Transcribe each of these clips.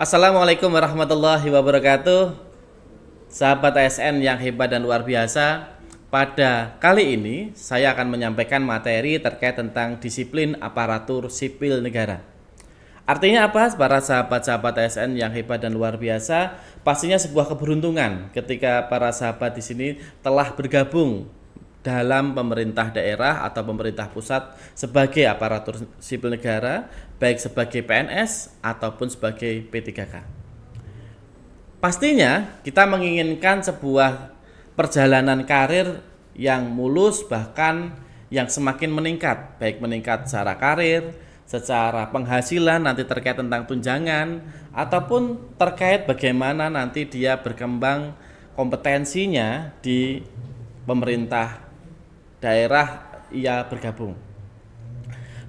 Assalamualaikum warahmatullahi wabarakatuh. Sahabat ASN yang hebat dan luar biasa. Pada kali ini saya akan menyampaikan materi terkait tentang disiplin aparatur sipil negara. Artinya apa? Para sahabat-sahabat ASN yang hebat dan luar biasa, pastinya sebuah keberuntungan ketika para sahabat di sini telah bergabung dalam pemerintah daerah atau pemerintah pusat sebagai aparatur sipil negara, baik sebagai PNS ataupun sebagai P3K. Pastinya kita menginginkan sebuah perjalanan karir yang mulus, bahkan yang semakin meningkat, baik meningkat secara karir, secara penghasilan, nanti terkait tentang tunjangan, ataupun terkait bagaimana nanti dia berkembang kompetensinya di pemerintah daerah ia bergabung.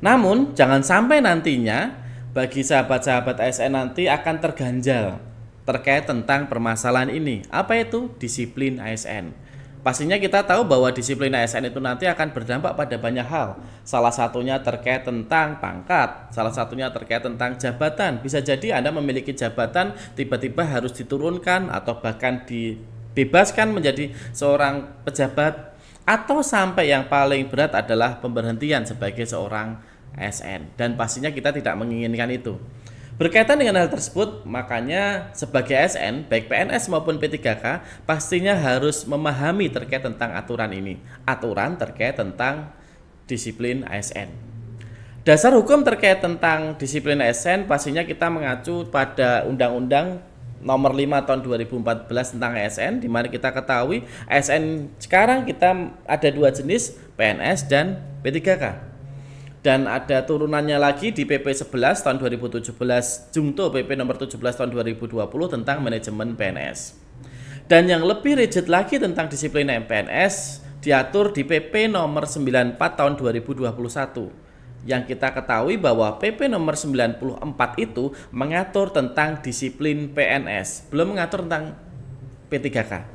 Namun jangan sampai nantinya bagi sahabat-sahabat ASN nanti akan terganjal terkait tentang permasalahan ini. Apa itu disiplin ASN? Pastinya kita tahu bahwa disiplin ASN itu nanti akan berdampak pada banyak hal. Salah satunya terkait tentang pangkat, salah satunya terkait tentang jabatan. Bisa jadi Anda memiliki jabatan tiba-tiba harus diturunkan atau bahkan dibebaskan menjadi seorang pejabat, atau sampai yang paling berat adalah pemberhentian sebagai seorang ASN, dan pastinya kita tidak menginginkan itu. Berkaitan dengan hal tersebut, makanya sebagai ASN baik PNS maupun P3K pastinya harus memahami terkait tentang aturan ini, aturan terkait tentang disiplin ASN. Dasar hukum terkait tentang disiplin ASN pastinya kita mengacu pada Undang-Undang Nomor 5 tahun 2014 tentang ASN, di mana kita ketahui ASN sekarang kita ada dua jenis, PNS dan P3K. Dan ada turunannya lagi di PP 11 tahun 2017 Jungto PP nomor 17 tahun 2020 tentang manajemen PNS. Dan yang lebih rigid lagi tentang disiplin PNS diatur di PP nomor 94 tahun 2021. Yang kita ketahui bahwa PP nomor 94 itu mengatur tentang disiplin PNS, belum mengatur tentang P3K.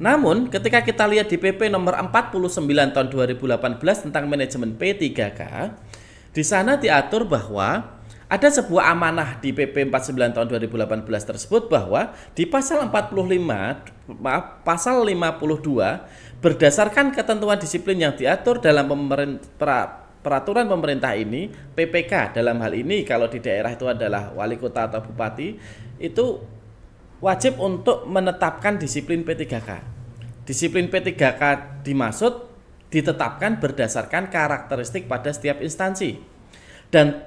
Namun ketika kita lihat di PP nomor 49 tahun 2018 tentang manajemen P3K, di sana diatur bahwa ada sebuah amanah di PP 49 tahun 2018 tersebut, bahwa di pasal 52 berdasarkan ketentuan disiplin yang diatur dalam peraturan pemerintah ini, PPK dalam hal ini kalau di daerah itu adalah wali kota atau bupati, itu wajib untuk menetapkan disiplin P3K. Disiplin P3K dimaksud ditetapkan berdasarkan karakteristik pada setiap instansi. Dan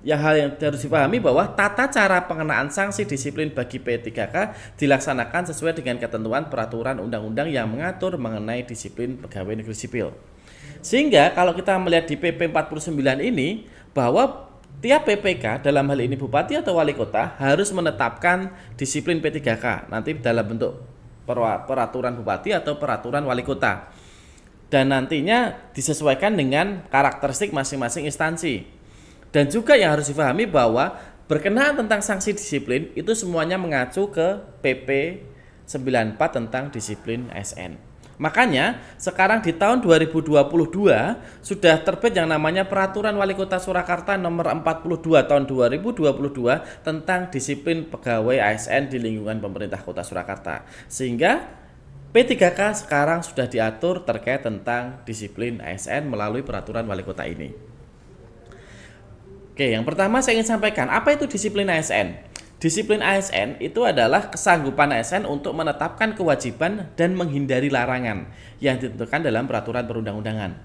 hal yang harus dipahami bahwa tata cara pengenaan sanksi disiplin bagi P3K dilaksanakan sesuai dengan ketentuan peraturan undang-undang yang mengatur mengenai disiplin pegawai negeri sipil. Sehingga kalau kita melihat di PP 49 ini, bahwa tiap PPK dalam hal ini bupati atau wali kota harus menetapkan disiplin P3K nanti dalam bentuk peraturan bupati atau peraturan wali kota, dan nantinya disesuaikan dengan karakteristik masing-masing instansi. Dan juga yang harus dipahami bahwa berkenaan tentang sanksi disiplin itu semuanya mengacu ke PP 94 tentang disiplin ASN. Makanya sekarang di tahun 2022 sudah terbit yang namanya Peraturan Wali Kota Surakarta nomor 42 tahun 2022 tentang disiplin pegawai ASN di lingkungan pemerintah Kota Surakarta. Sehingga P3K sekarang sudah diatur terkait tentang disiplin ASN melalui Peraturan Wali Kota ini. Oke, yang pertama saya ingin sampaikan, apa itu disiplin ASN? Disiplin ASN itu adalah kesanggupan ASN untuk menetapkan kewajiban dan menghindari larangan yang ditentukan dalam peraturan perundang-undangan.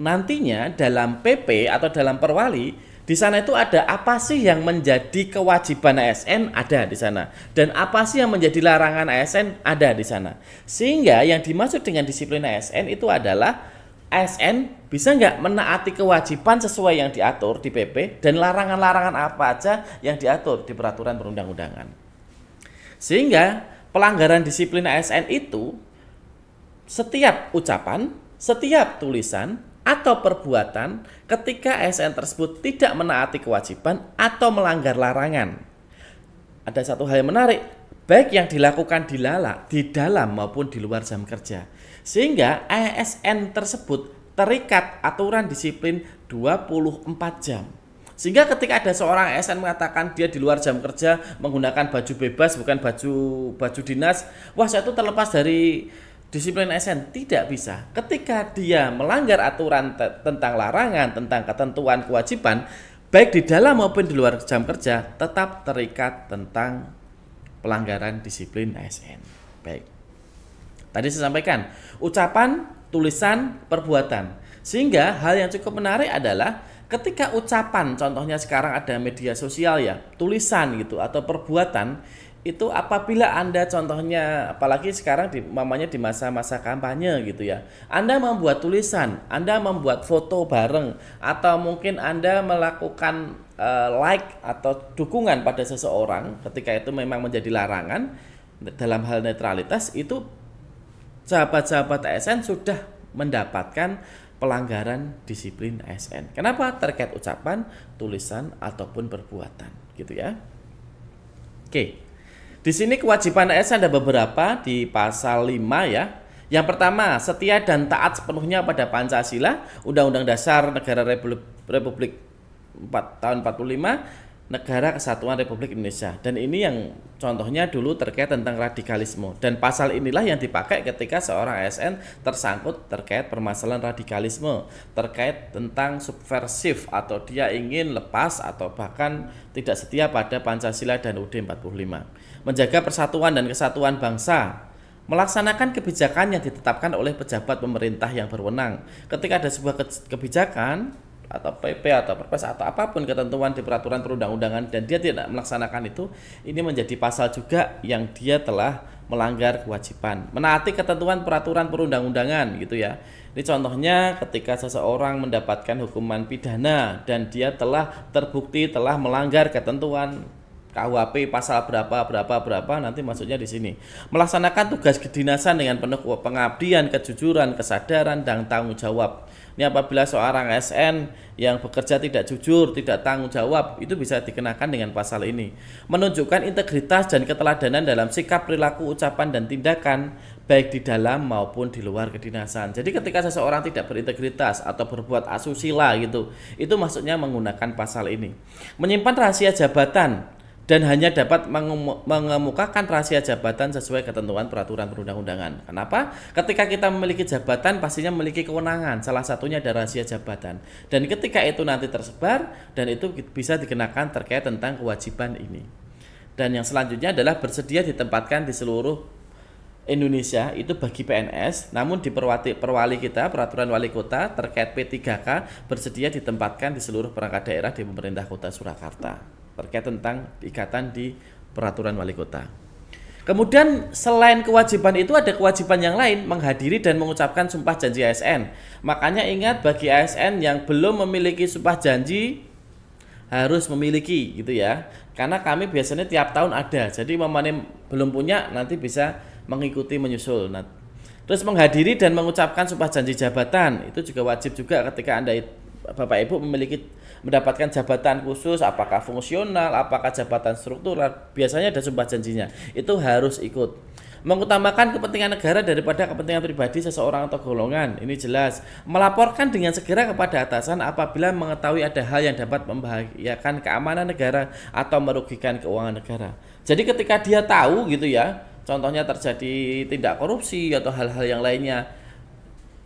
Nantinya dalam PP atau dalam perwali, di sana itu ada apa sih yang menjadi kewajiban ASN, ada di sana. Dan apa sih yang menjadi larangan ASN, ada di sana. Sehingga yang dimaksud dengan disiplin ASN itu adalah ASN bisa nggak menaati kewajiban sesuai yang diatur di PP, dan larangan-larangan apa aja yang diatur di peraturan perundang-undangan. Sehingga pelanggaran disiplin ASN itu setiap ucapan, setiap tulisan, atau perbuatan ketika ASN tersebut tidak menaati kewajiban atau melanggar larangan. Ada satu hal yang menarik, baik yang dilakukan di dalam maupun di luar jam kerja. Sehingga ASN tersebut terikat aturan disiplin 24 jam. Sehingga ketika ada seorang ASN mengatakan dia di luar jam kerja menggunakan baju bebas bukan baju dinas, wah saya itu terlepas dari disiplin ASN. Tidak bisa. Ketika dia melanggar aturan tentang larangan, tentang ketentuan kewajiban, baik di dalam maupun di luar jam kerja, tetap terikat tentang pelanggaran disiplin ASN. Baik. Tadi saya sampaikan, ucapan, tulisan, perbuatan. Sehingga hal yang cukup menarik adalah ketika ucapan, contohnya sekarang ada media sosial ya, tulisan gitu atau perbuatan, itu apabila Anda contohnya, apalagi sekarang mamanya di masa-masa kampanye gitu ya, Anda membuat tulisan, Anda membuat foto bareng, atau mungkin Anda melakukan like atau dukungan pada seseorang ketika itu memang menjadi larangan dalam hal netralitas, itu sahabat-sahabat ASN sudah mendapatkan pelanggaran disiplin ASN. Kenapa? Terkait ucapan, tulisan ataupun perbuatan, gitu ya. Oke. Di sini kewajiban ASN ada beberapa di pasal 5 ya. Yang pertama, setia dan taat sepenuhnya pada Pancasila, Undang-Undang Dasar Negara Republik 4 tahun 45, Negara Kesatuan Republik Indonesia. Dan ini yang contohnya dulu terkait tentang radikalisme. Dan pasal inilah yang dipakai ketika seorang ASN tersangkut terkait permasalahan radikalisme, terkait tentang subversif atau dia ingin lepas atau bahkan tidak setia pada Pancasila dan UUD 45. Menjaga persatuan dan kesatuan bangsa, melaksanakan kebijakan yang ditetapkan oleh pejabat pemerintah yang berwenang. Ketika ada sebuah kebijakan atau PP atau Perpres atau apapun ketentuan di peraturan perundang-undangan dan dia tidak melaksanakan itu, ini menjadi pasal juga yang dia telah melanggar kewajiban. Menaati ketentuan peraturan perundang-undangan gitu ya. Ini contohnya ketika seseorang mendapatkan hukuman pidana dan dia telah terbukti telah melanggar ketentuan KUHP pasal berapa nanti maksudnya di sini. Melaksanakan tugas kedinasan dengan penuh pengabdian, kejujuran, kesadaran dan tanggung jawab. Ini apabila seorang ASN yang bekerja tidak jujur, tidak tanggung jawab, itu bisa dikenakan dengan pasal ini. Menunjukkan integritas dan keteladanan dalam sikap, perilaku, ucapan dan tindakan baik di dalam maupun di luar kedinasan. Jadi ketika seseorang tidak berintegritas atau berbuat asusila gitu, itu maksudnya menggunakan pasal ini. Menyimpan rahasia jabatan dan hanya dapat mengemukakan rahasia jabatan sesuai ketentuan peraturan perundang-undangan. Kenapa? Ketika kita memiliki jabatan pastinya memiliki kewenangan, salah satunya ada rahasia jabatan. Dan ketika itu nanti tersebar dan itu bisa dikenakan terkait tentang kewajiban ini. Dan yang selanjutnya adalah bersedia ditempatkan di seluruh Indonesia itu bagi PNS, namun di perwali kita, peraturan wali kota terkait P3K bersedia ditempatkan di seluruh perangkat daerah di pemerintah kota Surakarta. Terkait tentang ikatan di peraturan wali kota. Kemudian selain kewajiban itu ada kewajiban yang lain, menghadiri dan mengucapkan sumpah janji ASN. Makanya ingat bagi ASN yang belum memiliki sumpah janji harus memiliki gitu ya. Karena kami biasanya tiap tahun ada. Jadi memang belum punya nanti bisa mengikuti menyusul. Nah, terus menghadiri dan mengucapkan sumpah janji jabatan itu juga wajib juga ketika Anda Bapak Ibu mendapatkan jabatan khusus, apakah fungsional, apakah jabatan struktural, biasanya ada sumpah janjinya. Itu harus ikut. Mengutamakan kepentingan negara daripada kepentingan pribadi seseorang atau golongan, ini jelas. Melaporkan dengan segera kepada atasan apabila mengetahui ada hal yang dapat membahayakan keamanan negara atau merugikan keuangan negara. Jadi ketika dia tahu gitu ya, contohnya terjadi tindak korupsi atau hal-hal yang lainnya,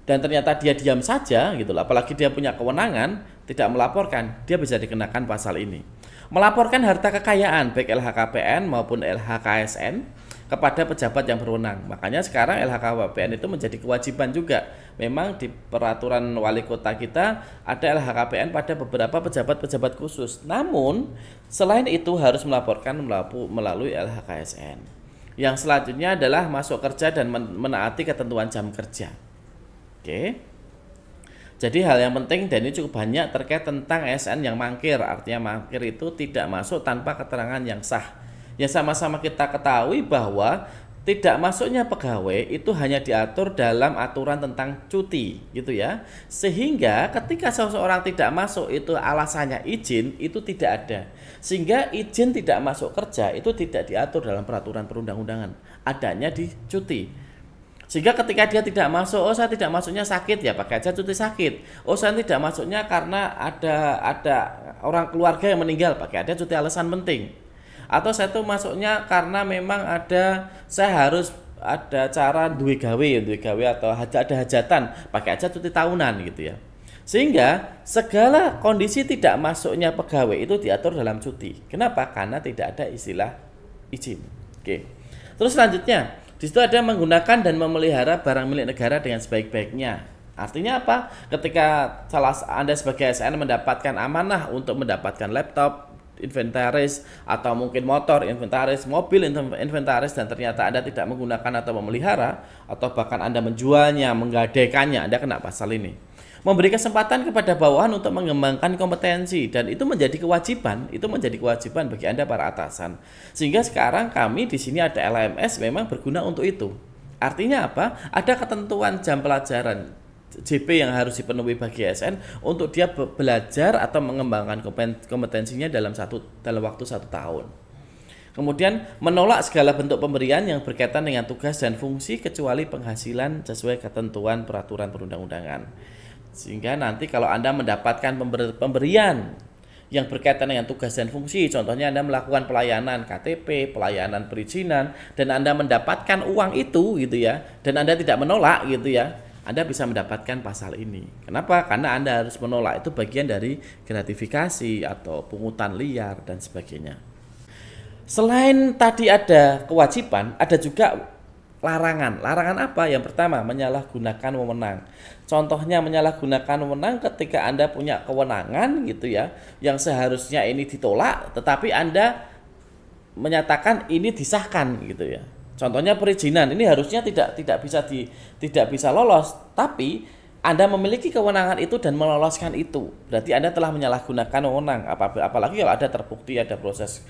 dan ternyata dia diam saja gitu loh, apalagi dia punya kewenangan tidak melaporkan, dia bisa dikenakan pasal ini. Melaporkan harta kekayaan baik LHKPN maupun LHKSN kepada pejabat yang berwenang. Makanya sekarang LHKPN itu menjadi kewajiban juga. Memang di peraturan wali kota kita ada LHKPN pada beberapa pejabat-pejabat khusus. Namun selain itu harus melaporkan melalui LHKSN. Yang selanjutnya adalah masuk kerja dan menaati ketentuan jam kerja. Oke. Jadi hal yang penting dan ini cukup banyak terkait tentang ASN yang mangkir. Artinya mangkir itu tidak masuk tanpa keterangan yang sah. Ya sama-sama kita ketahui bahwa tidak masuknya pegawai itu hanya diatur dalam aturan tentang cuti gitu ya. Sehingga ketika seseorang tidak masuk itu alasannya izin itu tidak ada. Sehingga izin tidak masuk kerja itu tidak diatur dalam peraturan perundang-undangan. Adanya di cuti. Sehingga ketika dia tidak masuk, oh saya tidak masuknya sakit, ya pakai aja cuti sakit. Oh saya tidak masuknya karena ada orang keluarga yang meninggal, pakai aja cuti alasan penting. Atau saya tuh masuknya karena memang saya harus ada cara duwe gawe atau ada hajatan, pakai aja cuti tahunan gitu ya. Sehingga segala kondisi tidak masuknya pegawai itu diatur dalam cuti. Kenapa? Karena tidak ada istilah izin. Oke. Terus selanjutnya, di situ ada menggunakan dan memelihara barang milik negara dengan sebaik-baiknya. Artinya apa? Ketika Anda sebagai ASN mendapatkan amanah untuk mendapatkan laptop, inventaris, atau mungkin motor, inventaris, mobil, inventaris, dan ternyata Anda tidak menggunakan atau memelihara, atau bahkan Anda menjualnya, menggadaikannya, Anda kena pasal ini. Memberi kesempatan kepada bawahan untuk mengembangkan kompetensi, dan itu menjadi kewajiban bagi Anda para atasan. Sehingga sekarang kami di sini ada LMS memang berguna untuk itu. Artinya apa? Ada ketentuan jam pelajaran JP yang harus dipenuhi bagi ASN untuk dia belajar atau mengembangkan kompetensinya dalam waktu 1 tahun. Kemudian menolak segala bentuk pemberian yang berkaitan dengan tugas dan fungsi kecuali penghasilan sesuai ketentuan peraturan perundang-undangan. Sehingga nanti kalau Anda mendapatkan pemberian yang berkaitan dengan tugas dan fungsi, contohnya Anda melakukan pelayanan KTP, pelayanan perizinan, dan Anda mendapatkan uang itu gitu ya, dan Anda tidak menolak gitu ya, Anda bisa mendapatkan pasal ini. Kenapa? Karena Anda harus menolak, itu bagian dari gratifikasi atau pungutan liar dan sebagainya. Selain tadi ada kewajiban, ada juga larangan. Larangan apa? Yang pertama, menyalahgunakan wewenang. Contohnya menyalahgunakan wewenang ketika Anda punya kewenangan gitu ya, yang seharusnya ini ditolak, tetapi Anda menyatakan ini disahkan gitu ya. Contohnya perizinan, ini harusnya tidak bisa lolos, tapi Anda memiliki kewenangan itu dan meloloskan itu. Berarti Anda telah menyalahgunakan wewenang. Apalagi kalau ada terbukti ada proses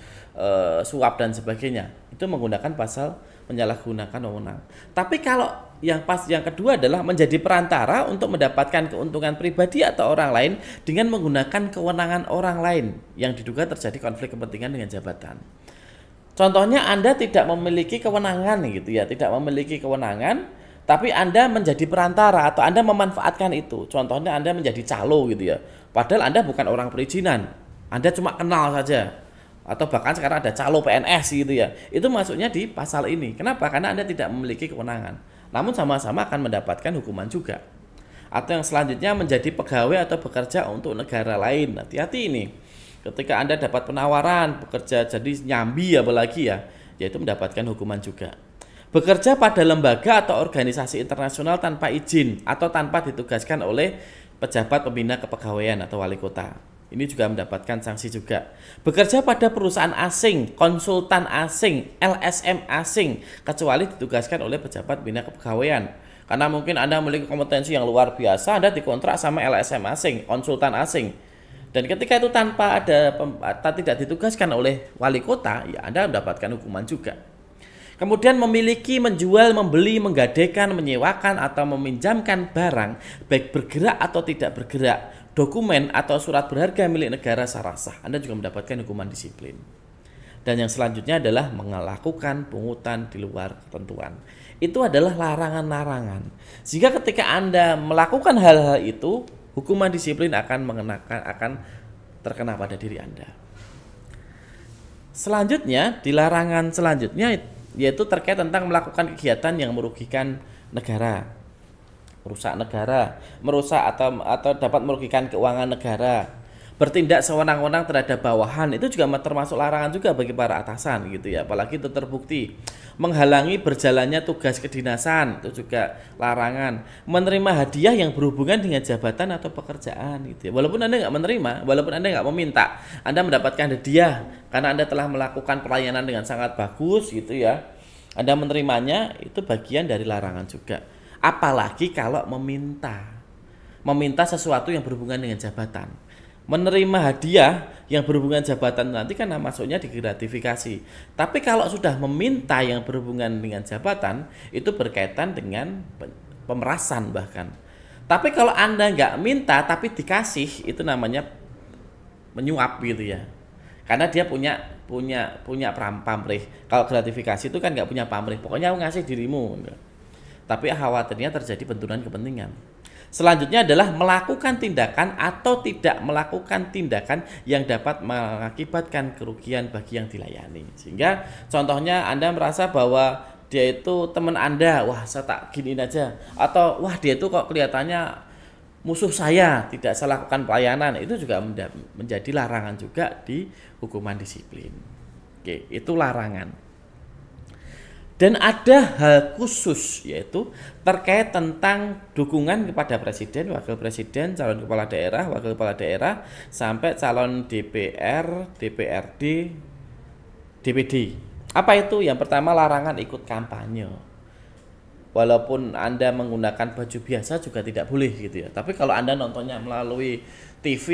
suap dan sebagainya. Itu menggunakan pasal menyalahgunakan wewenang. Tapi kalau yang kedua adalah menjadi perantara untuk mendapatkan keuntungan pribadi atau orang lain dengan menggunakan kewenangan orang lain yang diduga terjadi konflik kepentingan dengan jabatan. Contohnya Anda tidak memiliki kewenangan gitu ya, tapi Anda menjadi perantara atau Anda memanfaatkan itu. Contohnya Anda menjadi calo gitu ya. Padahal Anda bukan orang perizinan. Anda cuma kenal saja. Atau bahkan sekarang ada calo PNS gitu ya. Itu masuknya di pasal ini. Kenapa? Karena Anda tidak memiliki kewenangan. Namun sama-sama akan mendapatkan hukuman juga. Atau yang selanjutnya menjadi pegawai atau bekerja untuk negara lain. Hati-hati ini. Ketika Anda dapat penawaran bekerja jadi nyambi apalagi ya, yaitu mendapatkan hukuman juga. Bekerja pada lembaga atau organisasi internasional tanpa izin atau tanpa ditugaskan oleh pejabat pembina kepegawaian atau wali kota. Ini juga mendapatkan sanksi juga. Bekerja pada perusahaan asing, konsultan asing, LSM asing, kecuali ditugaskan oleh pejabat pembina kepegawaian. Karena mungkin Anda memiliki kompetensi yang luar biasa, Anda dikontrak sama LSM asing, konsultan asing. Dan ketika itu tidak ditugaskan oleh wali kota, ya Anda mendapatkan hukuman juga. Kemudian memiliki, menjual, membeli, menggadaikan, menyewakan, atau meminjamkan barang, baik bergerak atau tidak bergerak, dokumen atau surat berharga milik negara secara sah. Anda juga mendapatkan hukuman disiplin. Dan yang selanjutnya adalah melakukan pungutan di luar ketentuan. Itu adalah larangan-larangan. Jika ketika Anda melakukan hal-hal itu, hukuman disiplin akan terkena pada diri Anda. Selanjutnya, di larangan selanjutnya yaitu terkait tentang melakukan kegiatan yang merugikan negara, merusak atau dapat merugikan keuangan negara, bertindak sewenang-wenang terhadap bawahan, itu juga termasuk larangan juga bagi para atasan gitu ya. Apalagi itu terbukti menghalangi berjalannya tugas kedinasan, itu juga larangan. Menerima hadiah yang berhubungan dengan jabatan atau pekerjaan gitu ya. Walaupun Anda nggak menerima, walaupun Anda nggak meminta, Anda mendapatkan hadiah karena Anda telah melakukan pelayanan dengan sangat bagus gitu ya. Anda menerimanya, itu bagian dari larangan juga. Apalagi kalau meminta sesuatu yang berhubungan dengan jabatan. Menerima hadiah yang berhubungan jabatan nanti kan masuknya di gratifikasi. Tapi kalau sudah meminta yang berhubungan dengan jabatan, itu berkaitan dengan pemerasan bahkan. Tapi kalau Anda nggak minta tapi dikasih, itu namanya menyuap gitu ya. Karena dia punya pamrih. Kalau gratifikasi itu kan nggak punya pamrih. Pokoknya aku ngasih dirimu. tapi khawatirnya terjadi benturan kepentingan. Selanjutnya adalah melakukan tindakan atau tidak melakukan tindakan yang dapat mengakibatkan kerugian bagi yang dilayani. Sehingga contohnya Anda merasa bahwa dia itu teman Anda, wah saya tak giniin aja, atau wah dia itu kok kelihatannya musuh saya, tidak saya lakukan pelayanan, itu juga menjadi larangan juga di hukuman disiplin. Oke, itu larangan. Dan ada hal khusus, yaitu terkait tentang dukungan kepada presiden, wakil presiden, calon kepala daerah, wakil kepala daerah, sampai calon DPR, DPRD, DPD. Apa itu? Yang pertama, larangan ikut kampanye. Walaupun Anda menggunakan baju biasa juga tidak boleh gitu ya. Tapi kalau Anda nontonnya melalui TV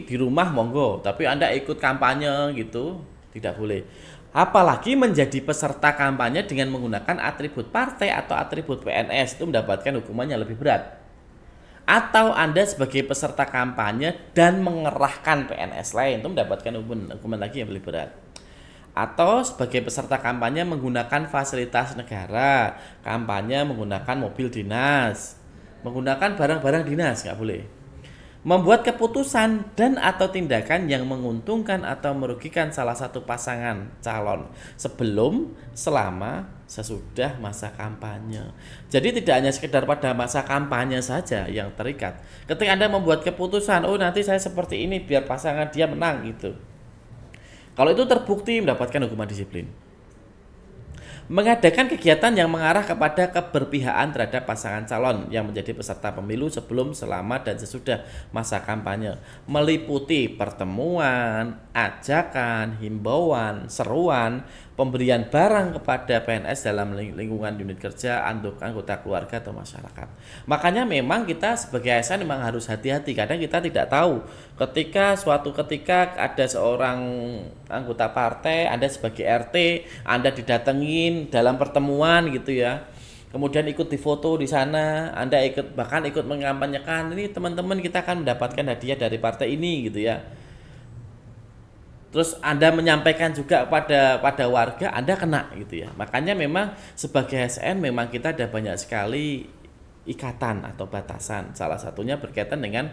di rumah monggo, tapi Anda ikut kampanye gitu tidak boleh. Apalagi menjadi peserta kampanye dengan menggunakan atribut partai atau atribut PNS, itu mendapatkan hukumannya lebih berat. Atau Anda sebagai peserta kampanye dan mengerahkan PNS lain, itu mendapatkan hukuman lagi yang lebih berat. Atau sebagai peserta kampanye menggunakan fasilitas negara, kampanye menggunakan mobil dinas, menggunakan barang-barang dinas, nggak boleh. Membuat keputusan dan atau tindakan yang menguntungkan atau merugikan salah satu pasangan calon sebelum, selama, sesudah masa kampanye. Jadi tidak hanya sekedar pada masa kampanye saja yang terikat. Ketika Anda membuat keputusan, oh nanti saya seperti ini biar pasangan dia menang gitu. Kalau itu terbukti mendapatkan hukuman disiplin. Mengadakan kegiatan yang mengarah kepada keberpihakan terhadap pasangan calon yang menjadi peserta pemilu sebelum, selama, dan sesudah masa kampanye, meliputi pertemuan, ajakan, himbauan, seruan, pemberian barang kepada PNS dalam lingkungan unit kerja, anggota keluarga atau masyarakat. Makanya memang kita sebagai ASN memang harus hati-hati. Kadang kita tidak tahu suatu ketika ada seorang anggota partai, Anda sebagai RT, Anda didatengin dalam pertemuan gitu ya. Kemudian ikut difoto di sana, Anda bahkan ikut mengampanyekan, ini teman-teman kita akan mendapatkan hadiah dari partai ini gitu ya. Terus Anda menyampaikan juga pada warga, Anda kena gitu ya. Makanya memang sebagai ASN memang kita ada banyak sekali ikatan atau batasan. Salah satunya berkaitan dengan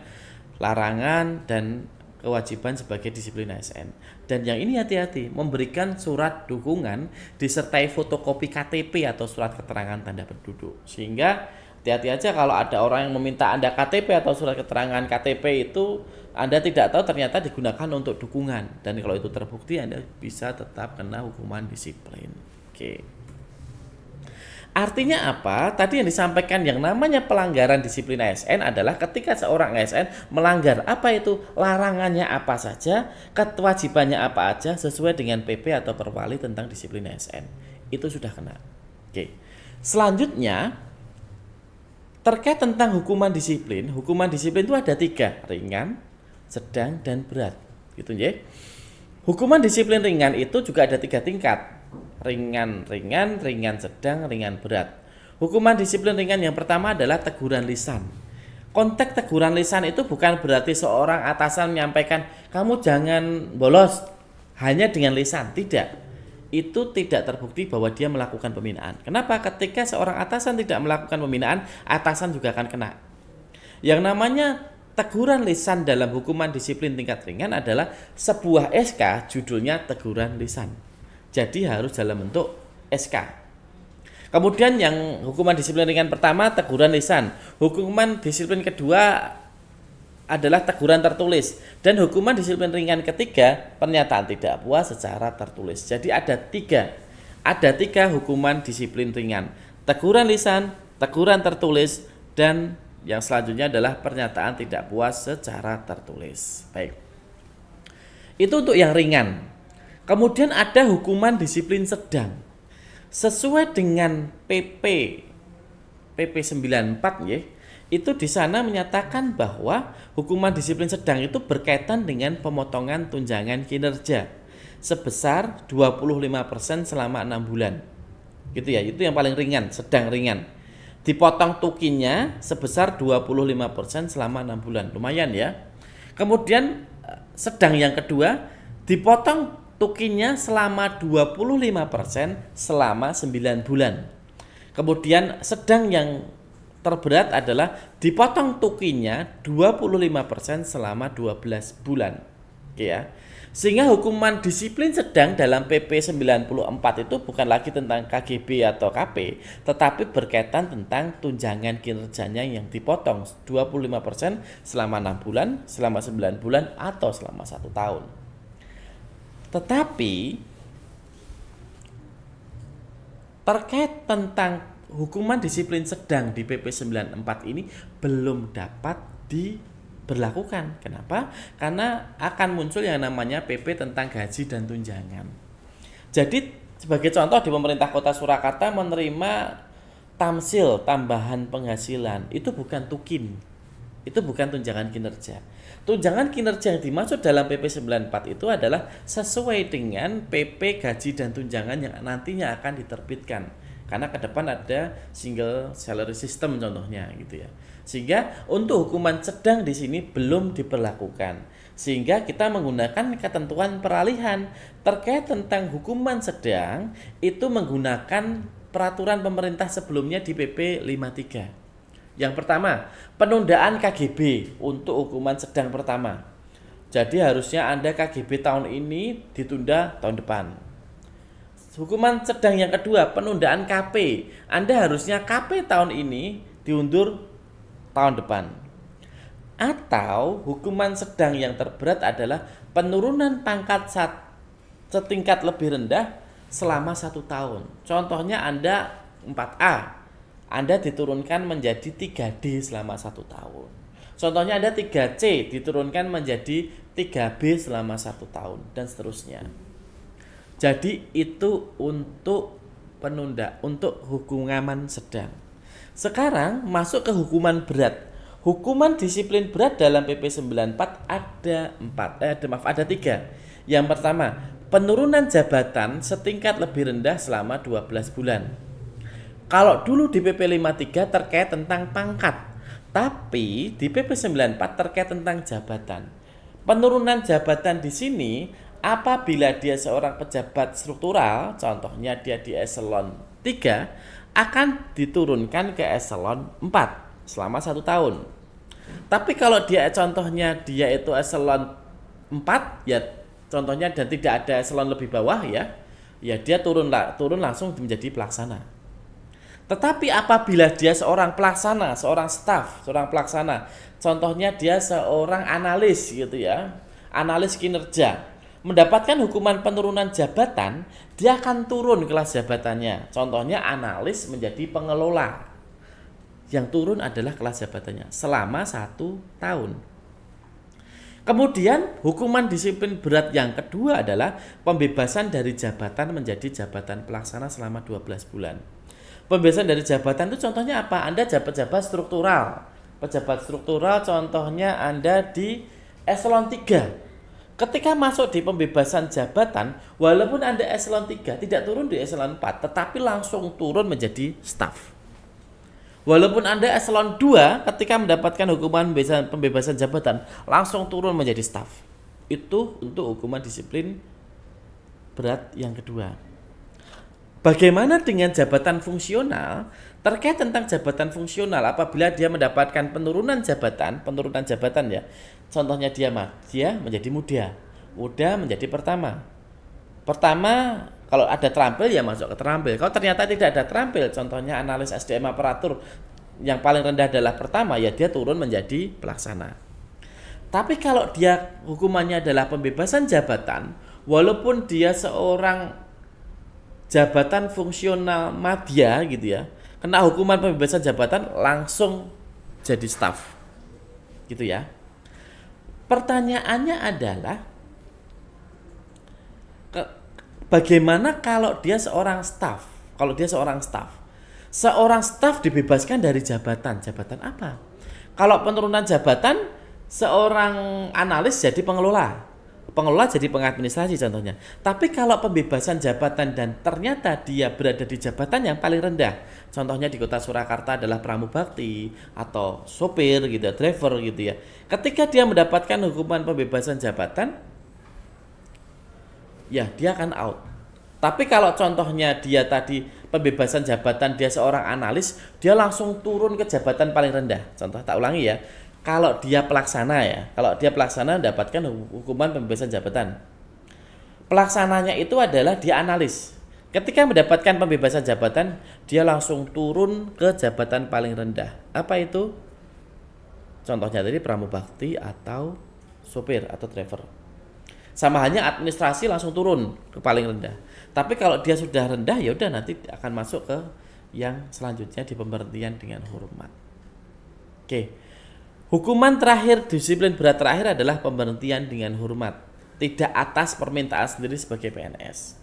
larangan dan kewajiban sebagai disiplin ASN. Dan yang ini hati-hati, memberikan surat dukungan disertai fotokopi KTP atau surat keterangan tanda penduduk. Sehingga hati-hati aja kalau ada orang yang meminta Anda KTP atau surat keterangan KTP itu Anda tidak tahu ternyata digunakan untuk dukungan. Dan kalau itu terbukti Anda bisa tetap kena hukuman disiplin. Oke. Artinya apa? Tadi yang disampaikan yang namanya pelanggaran disiplin ASN adalah ketika seorang ASN melanggar apa itu, larangannya apa saja, kewajibannya apa aja sesuai dengan PP atau Perwali tentang disiplin ASN. Itu sudah kena. Oke. Selanjutnya terkait tentang hukuman disiplin itu ada 3, ringan, sedang, dan berat. Gitu ya. Hukuman disiplin ringan itu juga ada 3 tingkat. Ringan, sedang, ringan, berat. Hukuman disiplin ringan yang pertama adalah teguran lisan. Konteks teguran lisan itu bukan berarti seorang atasan menyampaikan kamu jangan bolos hanya dengan lisan, tidak. Itu tidak terbukti bahwa dia melakukan pembinaan. Kenapa? Ketika seorang atasan tidak melakukan pembinaan, atasan juga akan kena. Yang namanya teguran lisan dalam hukuman disiplin tingkat ringan adalah sebuah SK judulnya teguran lisan. Jadi harus dalam bentuk SK. Kemudian yang hukuman disiplin ringan pertama teguran lisan. Hukuman disiplin kedua adalah teguran tertulis. Dan hukuman disiplin ringan ketiga pernyataan tidak puas secara tertulis. Jadi ada 3. Ada 3 hukuman disiplin ringan. Teguran lisan, teguran tertulis, dan yang selanjutnya adalah pernyataan tidak puas secara tertulis. Baik. Itu untuk yang ringan. Kemudian ada hukuman disiplin sedang. Sesuai dengan PP 94 ya, itu di sana menyatakan bahwa hukuman disiplin sedang itu berkaitan dengan pemotongan tunjangan kinerja sebesar 25% selama 6 bulan. Gitu ya, itu yang paling ringan, sedang ringan. Dipotong tukinya sebesar 25% selama 6 bulan. Lumayan ya. Kemudian sedang yang kedua dipotong tukinya selama 25% selama 9 bulan. Kemudian sedang yang terberat adalah dipotong tukinya 25% selama 12 bulan. Oke ya. Sehingga hukuman disiplin sedang dalam PP 94 itu bukan lagi tentang KGB atau KP, tetapi berkaitan tentang tunjangan kinerjanya yang dipotong 25% selama 6 bulan, selama 9 bulan, atau selama 1 tahun. Tetapi terkait tentang hukuman disiplin sedang di PP 94 ini belum dapat diberlakukan. Kenapa? Karena akan muncul yang namanya PP tentang gaji dan tunjangan. Jadi sebagai contoh di pemerintah Kota Surakarta menerima tamsil, tambahan penghasilan, itu bukan tukin. Itu bukan tunjangan kinerja. Tunjangan kinerja yang dimaksud dalam PP 94 itu adalah sesuai dengan PP gaji dan tunjangan yang nantinya akan diterbitkan. Karena ke depan ada single salary system contohnya gitu ya. Sehingga untuk hukuman sedang di sini belum diberlakukan. Sehingga kita menggunakan ketentuan peralihan terkait tentang hukuman sedang itu menggunakan peraturan pemerintah sebelumnya di PP 53. Yang pertama, penundaan KGB untuk hukuman sedang pertama. Jadi harusnya Anda KGB tahun ini ditunda tahun depan. Hukuman sedang yang kedua, penundaan KP. Anda harusnya KP tahun ini diundur tahun depan. Atau hukuman sedang yang terberat adalah penurunan pangkat setingkat lebih rendah selama 1 tahun. Contohnya Anda 4A, Anda diturunkan menjadi 3D selama 1 tahun. Contohnya Anda 3C diturunkan menjadi 3B selama 1 tahun, dan seterusnya. Jadi itu untuk untuk hukuman sedang. Sekarang masuk ke hukuman berat. Hukuman disiplin berat dalam PP 94 ada 3. Yang pertama, penurunan jabatan setingkat lebih rendah selama 12 bulan. Kalau dulu di PP 53 terkait tentang pangkat, tapi di PP 94 terkait tentang jabatan. Penurunan jabatan di sini apabila dia seorang pejabat struktural, contohnya dia di eselon 3, akan diturunkan ke eselon 4 selama 1 tahun. Tapi kalau dia contohnya dia itu eselon 4, ya contohnya dan tidak ada eselon lebih bawah ya dia turun langsung menjadi pelaksana. Tetapi apabila dia seorang pelaksana, seorang staf, seorang pelaksana, contohnya dia seorang analis gitu ya, analis kinerja, mendapatkan hukuman penurunan jabatan, dia akan turun kelas jabatannya. Contohnya analis menjadi pengelola. Yang turun adalah kelas jabatannya selama 1 tahun. Kemudian hukuman disiplin berat yang kedua adalah pembebasan dari jabatan menjadi jabatan pelaksana selama 12 bulan. Pembebasan dari jabatan itu contohnya apa? Anda jabat-jabat struktural. Pejabat struktural contohnya Anda di eselon 3. Ketika masuk di pembebasan jabatan, walaupun Anda eselon 3 tidak turun di eselon 4, tetapi langsung turun menjadi staf. Walaupun Anda eselon 2, ketika mendapatkan hukuman pembebasan jabatan, langsung turun menjadi staf. Itu untuk hukuman disiplin berat yang kedua. Bagaimana dengan jabatan fungsional? Terkait tentang jabatan fungsional, apabila dia mendapatkan penurunan jabatan ya. Contohnya dia menjadi muda menjadi pertama. Kalau ada terampil ya masuk ke terampil. Kalau ternyata tidak ada terampil, contohnya analis SDM aparatur yang paling rendah adalah pertama, ya dia turun menjadi pelaksana. Tapi kalau dia hukumannya adalah pembebasan jabatan, walaupun dia seorang jabatan fungsional madya gitu ya, kena hukuman pembebasan jabatan langsung jadi staf gitu ya. Pertanyaannya adalah bagaimana kalau dia seorang staf? Seorang staf dibebaskan dari jabatan apa? Kalau penurunan jabatan, seorang analis jadi pengelola jadi pengadministrasi contohnya. Tapi kalau pembebasan jabatan dan ternyata dia berada di jabatan yang paling rendah, contohnya di Kota Surakarta adalah pramubakti atau sopir gitu, driver gitu ya. Ketika dia mendapatkan hukuman pembebasan jabatan, ya dia akan out. Tapi kalau contohnya dia tadi pembebasan jabatan dia seorang analis, dia langsung turun ke jabatan paling rendah. Contoh, tak ulangi ya. Kalau dia pelaksana ya, kalau dia pelaksana mendapatkan hukuman pembebasan jabatan. Pelaksananya itu adalah dia analis. Ketika mendapatkan pembebasan jabatan, dia langsung turun ke jabatan paling rendah. Apa itu? Contohnya tadi pramubakti atau sopir atau driver. Sama halnya administrasi langsung turun ke paling rendah. Tapi kalau dia sudah rendah ya udah nanti akan masuk ke yang selanjutnya di pemberhentian dengan hormat. Oke. Hukuman terakhir, disiplin berat terakhir adalah pemberhentian dengan hormat. Tidak atas permintaan sendiri sebagai PNS.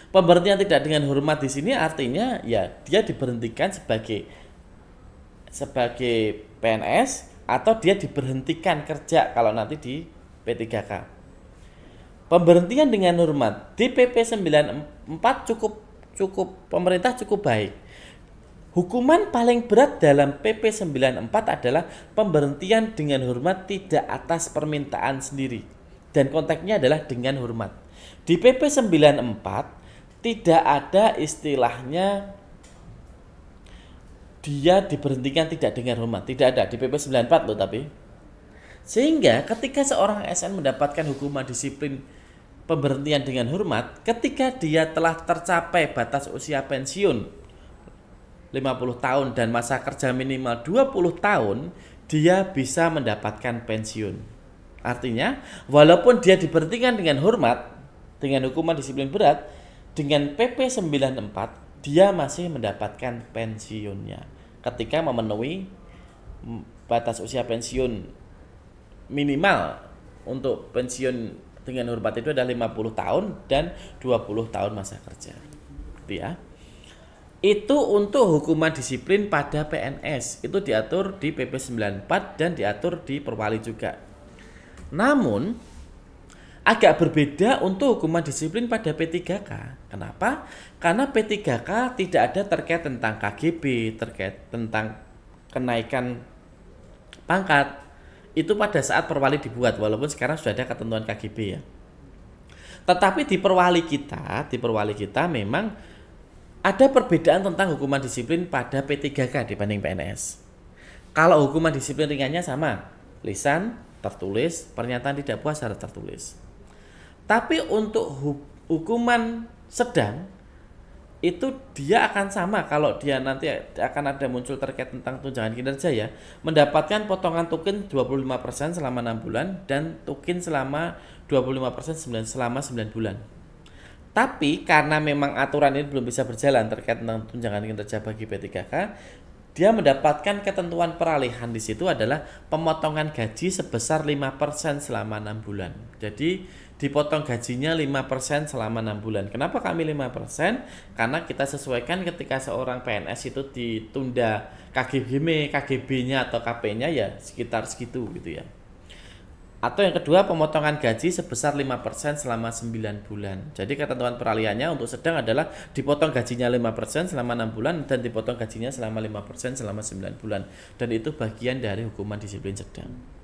Pemberhentian tidak dengan hormat di sini artinya ya dia diberhentikan sebagai PNS atau dia diberhentikan kerja kalau nanti di P3K. Pemberhentian dengan hormat di PP 94 cukup pemerintah cukup baik. Hukuman paling berat dalam PP 94 adalah pemberhentian dengan hormat tidak atas permintaan sendiri. Dan konteksnya adalah dengan hormat. Di PP 94 tidak ada istilahnya dia diberhentikan tidak dengan hormat. Tidak ada di PP 94 loh tapi. Sehingga ketika seorang ASN mendapatkan hukuman disiplin pemberhentian dengan hormat, ketika dia telah tercapai batas usia pensiun 50 tahun dan masa kerja minimal 20 tahun, dia bisa mendapatkan pensiun. Artinya, walaupun dia diberhentikan dengan hormat, dengan hukuman disiplin berat, dengan PP 94, dia masih mendapatkan pensiunnya. Ketika memenuhi batas usia pensiun minimal untuk pensiun dengan hormat itu ada 50 tahun dan 20 tahun masa kerja. Gitu ya. Itu untuk hukuman disiplin pada PNS. Itu diatur di PP 94 dan diatur di Perwali juga. Namun agak berbeda untuk hukuman disiplin pada P3K. Kenapa? Karena P3K tidak ada terkait tentang KGB, terkait tentang kenaikan pangkat. Itu pada saat Perwali dibuat, walaupun sekarang sudah ada ketentuan KGB ya. Tetapi di perwali kita memang ada perbedaan tentang hukuman disiplin pada P3K dibanding PNS. Kalau hukuman disiplin ringannya sama, lisan, tertulis, pernyataan tidak puas secara tertulis. Tapi untuk hukuman sedang itu dia akan sama kalau dia nanti akan ada muncul terkait tentang tunjangan kinerja ya, mendapatkan potongan tukin 25% selama 6 bulan dan tukin selama 25% selama 9 bulan. Tapi karena memang aturan ini belum bisa berjalan terkait tentang tunjangan kinerja bagi P3K, dia mendapatkan ketentuan peralihan di situ adalah pemotongan gaji sebesar 5% selama 6 bulan. Jadi dipotong gajinya 5% selama 6 bulan. Kenapa kami 5%? Karena kita sesuaikan ketika seorang PNS itu ditunda KGB-nya atau KP-nya ya sekitar segitu gitu ya. Atau yang kedua, pemotongan gaji sebesar 5% selama 9 bulan. Jadi ketentuan peralihannya untuk sedang adalah dipotong gajinya 5% selama 6 bulan dan dipotong gajinya selama 5% selama 9 bulan. Dan itu bagian dari hukuman disiplin sedang.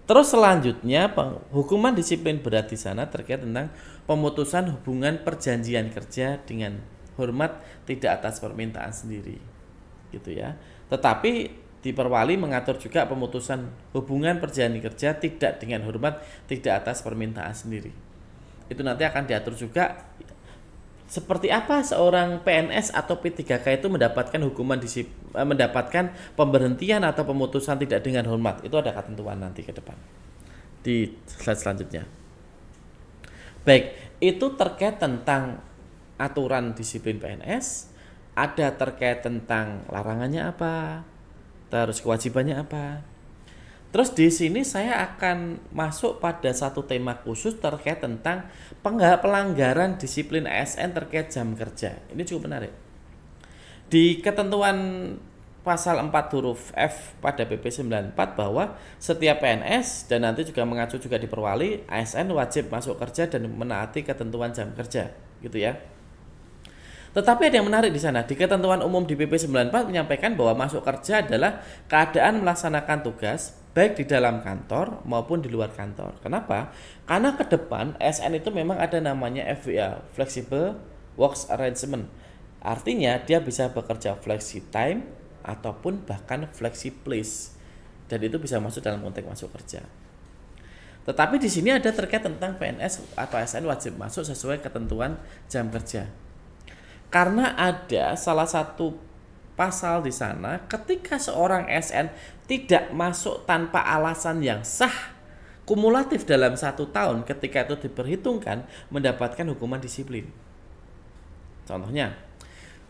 Terus selanjutnya hukuman disiplin berat di sana terkait tentang pemutusan hubungan perjanjian kerja dengan hormat tidak atas permintaan sendiri. Gitu ya. Tetapi di Perwali mengatur juga pemutusan hubungan perjanjian kerja tidak dengan hormat, tidak atas permintaan sendiri. Itu nanti akan diatur juga seperti apa seorang PNS atau P3K itu mendapatkan mendapatkan pemberhentian atau pemutusan tidak dengan hormat. Itu ada ketentuan nanti ke depan di slide selanjutnya. Baik, itu terkait tentang aturan disiplin PNS, ada terkait tentang larangannya apa, terus kewajibannya apa. Terus di sini saya akan masuk pada satu tema khusus terkait tentang pelanggaran disiplin ASN terkait jam kerja. Ini cukup menarik. Di ketentuan pasal 4 huruf F pada PP 94 bahwa setiap PNS dan nanti juga mengacu juga di Perwali, ASN wajib masuk kerja dan menaati ketentuan jam kerja, gitu ya. Tetapi ada yang menarik di sana. Di ketentuan umum di PP 94 menyampaikan bahwa masuk kerja adalah keadaan melaksanakan tugas baik di dalam kantor maupun di luar kantor. Kenapa? Karena ke depan ASN itu memang ada namanya FWA, Flexible Works Arrangement. Artinya dia bisa bekerja flexi time ataupun bahkan flexi place. Dan itu bisa masuk dalam konteks masuk kerja. Tetapi di sini ada terkait tentang PNS atau ASN wajib masuk sesuai ketentuan jam kerja. Karena ada salah satu pasal di sana ketika seorang ASN tidak masuk tanpa alasan yang sah kumulatif dalam 1 tahun, ketika itu diperhitungkan mendapatkan hukuman disiplin. Contohnya,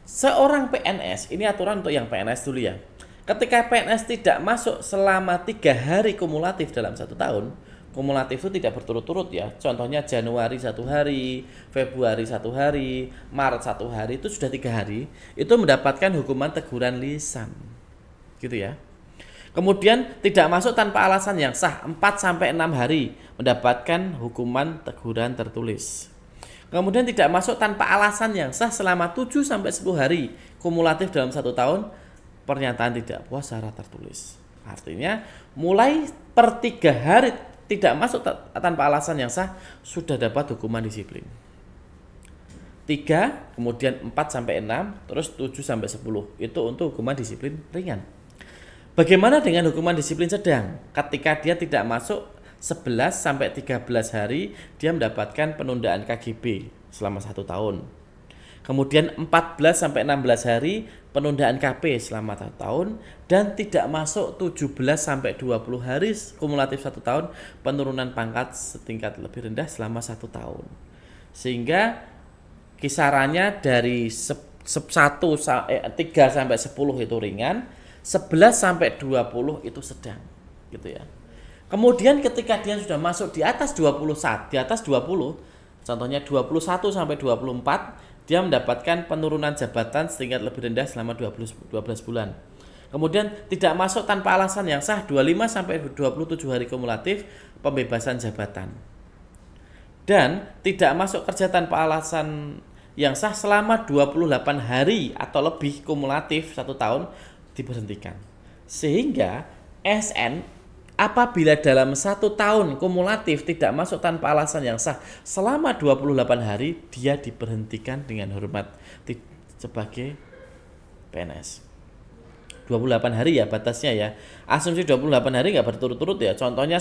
seorang PNS, ini aturan untuk yang PNS dulu ya. Ketika PNS tidak masuk selama 3 hari kumulatif dalam 1 tahun, kumulatif itu tidak berturut-turut ya. Contohnya Januari 1 hari, Februari 1 hari, Maret 1 hari, itu sudah 3 hari, itu mendapatkan hukuman teguran lisan. Gitu ya. Kemudian tidak masuk tanpa alasan yang sah 4-6 hari, mendapatkan hukuman teguran tertulis. Kemudian tidak masuk tanpa alasan yang sah selama 7-10 hari kumulatif dalam 1 tahun, pernyataan tidak puas secara tertulis. Artinya mulai per 3 hari tidak masuk tanpa alasan yang sah sudah dapat hukuman disiplin. 3, kemudian 4-6, terus 7-10. Itu untuk hukuman disiplin ringan. Bagaimana dengan hukuman disiplin sedang? Ketika dia tidak masuk 11-13 hari, dia mendapatkan penundaan KGB selama 1 tahun. Kemudian 14-16 hari penundaan KP selama 1 tahun, dan tidak masuk 17-20 hari kumulatif 1 tahun, penurunan pangkat setingkat lebih rendah selama 1 tahun. Sehingga kisarannya dari 3-10 itu ringan, 11-20 itu sedang, gitu ya. Kemudian ketika dia sudah masuk di atas 20, contohnya 21-24, dia mendapatkan penurunan jabatan setingkat lebih rendah selama 12 bulan. Kemudian tidak masuk tanpa alasan yang sah 25-27 hari kumulatif, pembebasan jabatan. Dan tidak masuk kerja tanpa alasan yang sah selama 28 hari atau lebih kumulatif 1 tahun, diberhentikan. Sehingga SN apabila dalam 1 tahun kumulatif tidak masuk tanpa alasan yang sah selama 28 hari, dia diberhentikan dengan hormat sebagai PNS. 28 hari ya batasnya ya. Asumsi 28 hari nggak berturut-turut ya. Contohnya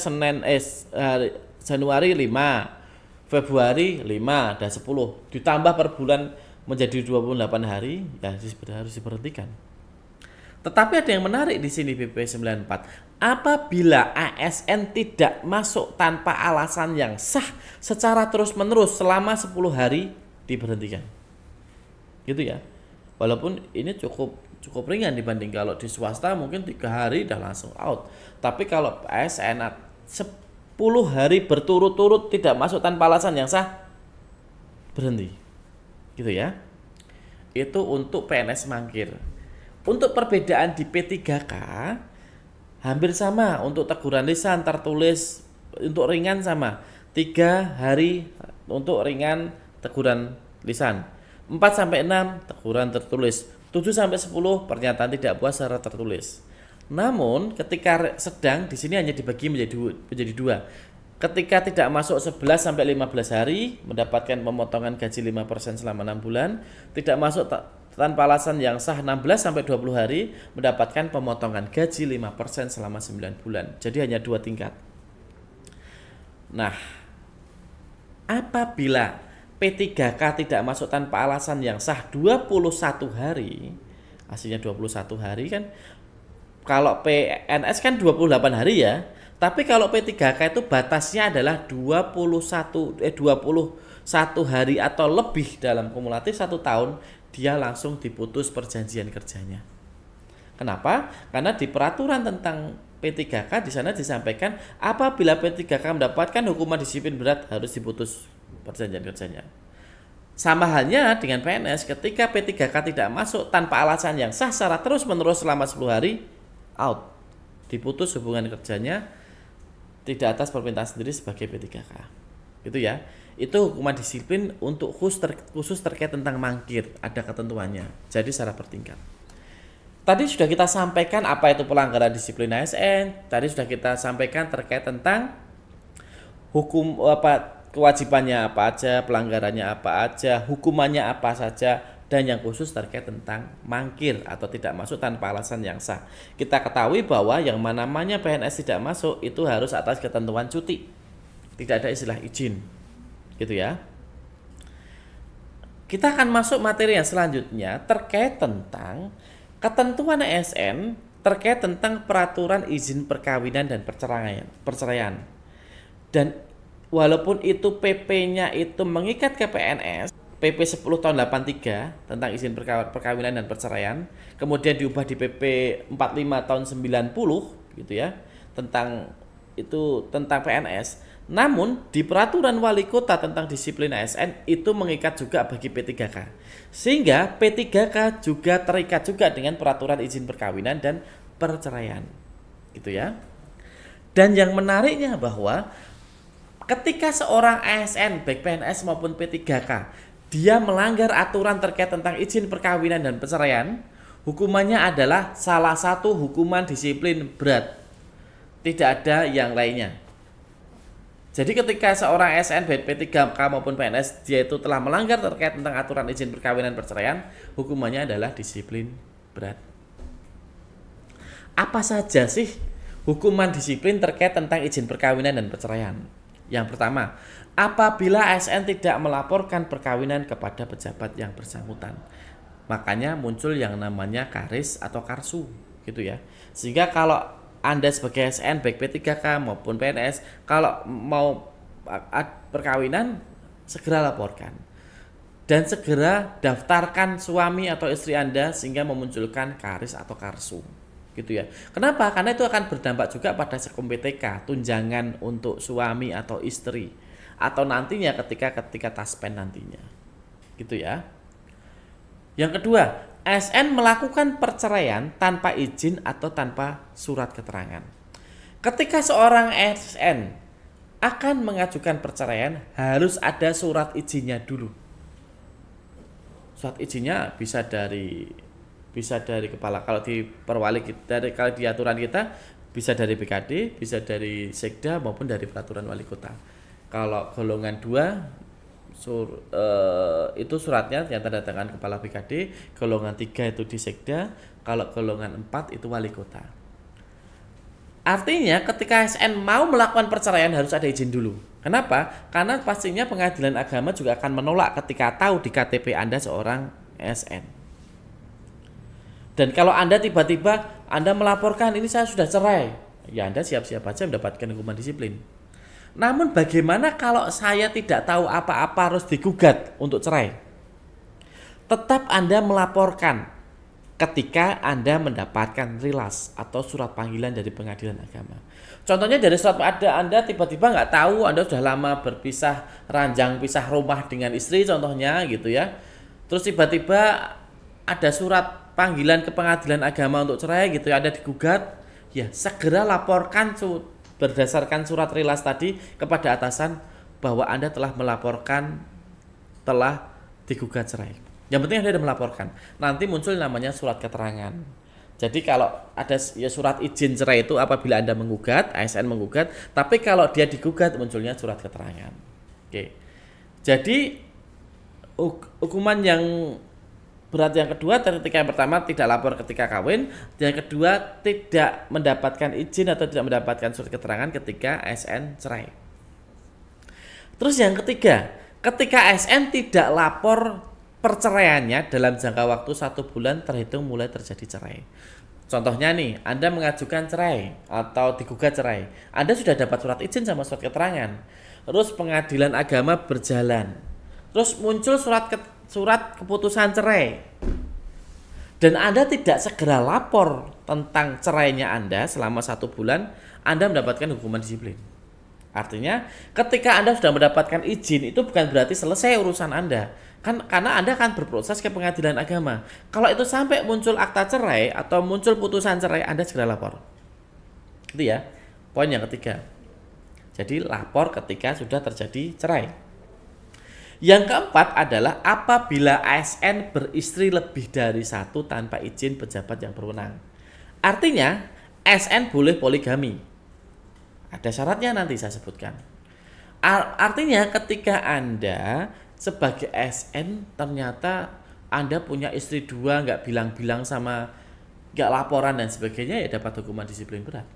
Januari 5, Februari 5, dan 10. Ditambah per bulan menjadi 28 hari, ya harus diberhentikan. Tetapi ada yang menarik di sini PP 94. Apabila ASN tidak masuk tanpa alasan yang sah secara terus-menerus selama 10 hari, diberhentikan. Gitu ya. Walaupun ini cukup ringan dibanding kalau di swasta mungkin 3 hari udah langsung out. Tapi kalau ASN 10 hari berturut-turut tidak masuk tanpa alasan yang sah, berhenti. Gitu ya. Itu untuk PNS mangkir. Untuk perbedaan di P3K hampir sama. Untuk teguran lisan tertulis untuk ringan sama 3 hari untuk ringan teguran lisan, 4-6 teguran tertulis, 7-10 pernyataan tidak puas secara tertulis. Namun ketika sedang di sini hanya dibagi menjadi 2. Ketika tidak masuk 11-15 hari mendapatkan pemotongan gaji 5% selama 6 bulan, tidak masuk tanpa alasan yang sah 16-20 hari mendapatkan pemotongan gaji 5% selama 9 bulan. Jadi hanya 2 tingkat. Nah, apabila P3K tidak masuk tanpa alasan yang sah 21 hari, aslinya 21 hari kan, kalau PNS kan 28 hari ya, tapi kalau P3K itu batasnya adalah 21 hari atau lebih dalam kumulatif 1 tahun, dia langsung diputus perjanjian kerjanya. Kenapa? Karena di peraturan tentang P3K di sana disampaikan apabila P3K mendapatkan hukuman disiplin berat harus diputus perjanjian kerjanya. Sama halnya dengan PNS, ketika P3K tidak masuk tanpa alasan yang sah secara terus-menerus selama 10 hari, out. Diputus hubungan kerjanya tidak atas permintaan sendiri sebagai P3K. Gitu ya. Itu hukuman disiplin untuk khusus terkait tentang mangkir, ada ketentuannya. Jadi secara bertingkat. Tadi sudah kita sampaikan apa itu pelanggaran disiplin ASN. Tadi sudah kita sampaikan terkait tentang hukum kewajibannya apa aja, pelanggarannya apa aja, hukumannya apa saja, dan yang khusus terkait tentang mangkir atau tidak masuk tanpa alasan yang sah. Kita ketahui bahwa yang namanya PNS tidak masuk itu harus atas ketentuan cuti. Tidak ada istilah izin. Gitu ya. Kita akan masuk materi yang selanjutnya terkait tentang ketentuan ASN terkait tentang peraturan izin perkawinan dan perceraian. Dan walaupun itu PP-nya itu mengikat ke PNS, PP 10 tahun 83 tentang izin perkawinan dan perceraian, kemudian diubah di PP 45 tahun 90 gitu ya, tentang PNS. Namun di peraturan wali kota tentang disiplin ASN itu mengikat juga bagi P3K. Sehingga P3K juga terikat juga dengan peraturan izin perkawinan dan perceraian. Gitu ya. Dan yang menariknya bahwa ketika seorang ASN baik PNS maupun P3K dia melanggar aturan terkait tentang izin perkawinan dan perceraian, hukumannya adalah salah satu hukuman disiplin berat. Tidak ada yang lainnya. Jadi ketika seorang ASN baik P3K maupun PNS dia itu telah melanggar terkait tentang aturan izin perkawinan dan perceraian, hukumannya adalah disiplin berat. Apa saja sih hukuman disiplin terkait tentang izin perkawinan dan perceraian? Yang pertama, apabila ASN tidak melaporkan perkawinan kepada pejabat yang bersangkutan. Makanya muncul yang namanya karis atau karsu gitu ya. Sehingga kalau Anda sebagai ASN baik P3K maupun PNS kalau mau perkawinan segera laporkan. Dan segera daftarkan suami atau istri Anda sehingga memunculkan karis atau karsu. Gitu ya. Kenapa? Karena itu akan berdampak juga pada sekum PTK, tunjangan untuk suami atau istri atau nantinya ketika taspen nantinya. Gitu ya. Yang kedua, ASN melakukan perceraian tanpa izin atau tanpa surat keterangan. Ketika seorang ASN akan mengajukan perceraian harus ada surat izinnya dulu. Surat izinnya bisa dari kepala, kalau di perwali kita, kalau di aturan kita bisa dari BKD, bisa dari Sekda maupun dari peraturan wali kota. Kalau golongan 2 itu suratnya yang tanda tangan kepala BKD, golongan 3 itu di Sekda, kalau golongan 4 itu wali kota. Artinya ketika ASN mau melakukan perceraian harus ada izin dulu. Kenapa? Karena pastinya pengadilan agama juga akan menolak ketika tahu di KTP Anda seorang ASN. Dan kalau Anda tiba-tiba Anda melaporkan ini saya sudah cerai, ya Anda siap-siap aja mendapatkan hukuman disiplin. Namun bagaimana kalau saya tidak tahu apa-apa harus digugat untuk cerai? Tetap Anda melaporkan ketika Anda mendapatkan rilas atau surat panggilan dari pengadilan agama. Contohnya dari surat Anda tiba-tiba nggak tahu Anda sudah lama berpisah, ranjang pisah rumah dengan istri contohnya gitu ya. Terus tiba-tiba ada surat panggilan ke pengadilan agama untuk cerai gitu ya, Anda digugat, ya segera laporkan berdasarkan surat rilas tadi kepada atasan bahwa Anda telah melaporkan telah digugat cerai. Yang penting Anda sudah melaporkan. Nanti muncul namanya surat keterangan. Jadi kalau ada ya surat izin cerai itu apabila Anda menggugat, ASN menggugat, tapi kalau dia digugat munculnya surat keterangan. Oke. Jadi hukuman yang berat yang kedua ketika yang pertama tidak lapor ketika kawin, yang kedua tidak mendapatkan izin atau tidak mendapatkan surat keterangan ketika ASN cerai. Terus yang ketiga, ketika ASN tidak lapor perceraiannya dalam jangka waktu 1 bulan terhitung mulai terjadi cerai. Contohnya nih, Anda mengajukan cerai atau digugat cerai, Anda sudah dapat surat izin sama surat keterangan, terus pengadilan agama berjalan, terus muncul surat keputusan cerai dan Anda tidak segera lapor tentang cerainya Anda selama 1 bulan, Anda mendapatkan hukuman disiplin. Artinya ketika Anda sudah mendapatkan izin itu bukan berarti selesai urusan Anda, kan karena Anda akan berproses ke pengadilan agama. Kalau itu sampai muncul akta cerai atau muncul putusan cerai, Anda segera lapor. Itu ya poin yang ketiga. Jadi lapor ketika sudah terjadi cerai. Yang keempat adalah apabila ASN beristri lebih dari 1 tanpa izin pejabat yang berwenang. Artinya ASN boleh poligami. Ada syaratnya nanti saya sebutkan. Artinya ketika Anda sebagai ASN ternyata Anda punya istri 2, nggak bilang-bilang sama, nggak laporan dan sebagainya, ya dapat hukuman disiplin berat.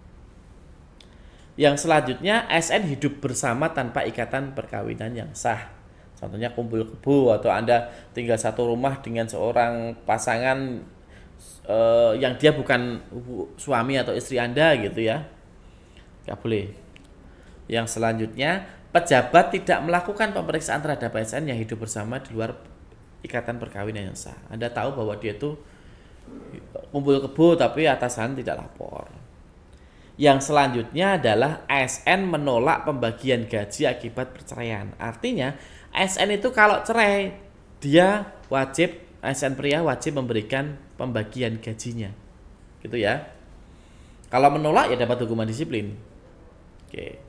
Yang selanjutnya, ASN hidup bersama tanpa ikatan perkawinan yang sah. Contohnya kumpul kebo, atau Anda tinggal satu rumah dengan seorang pasangan yang dia bukan suami atau istri Anda gitu ya. Nggak boleh. Yang selanjutnya, pejabat tidak melakukan pemeriksaan terhadap ASN yang hidup bersama di luar ikatan perkawinan yang sah. Anda tahu bahwa dia itu kumpul kebo tapi atasan tidak lapor. Yang selanjutnya adalah ASN menolak pembagian gaji akibat perceraian. Artinya ASN itu kalau cerai, dia wajib, ASN pria wajib memberikan pembagian gajinya. Gitu ya. Kalau menolak ya dapat hukuman disiplin. Oke.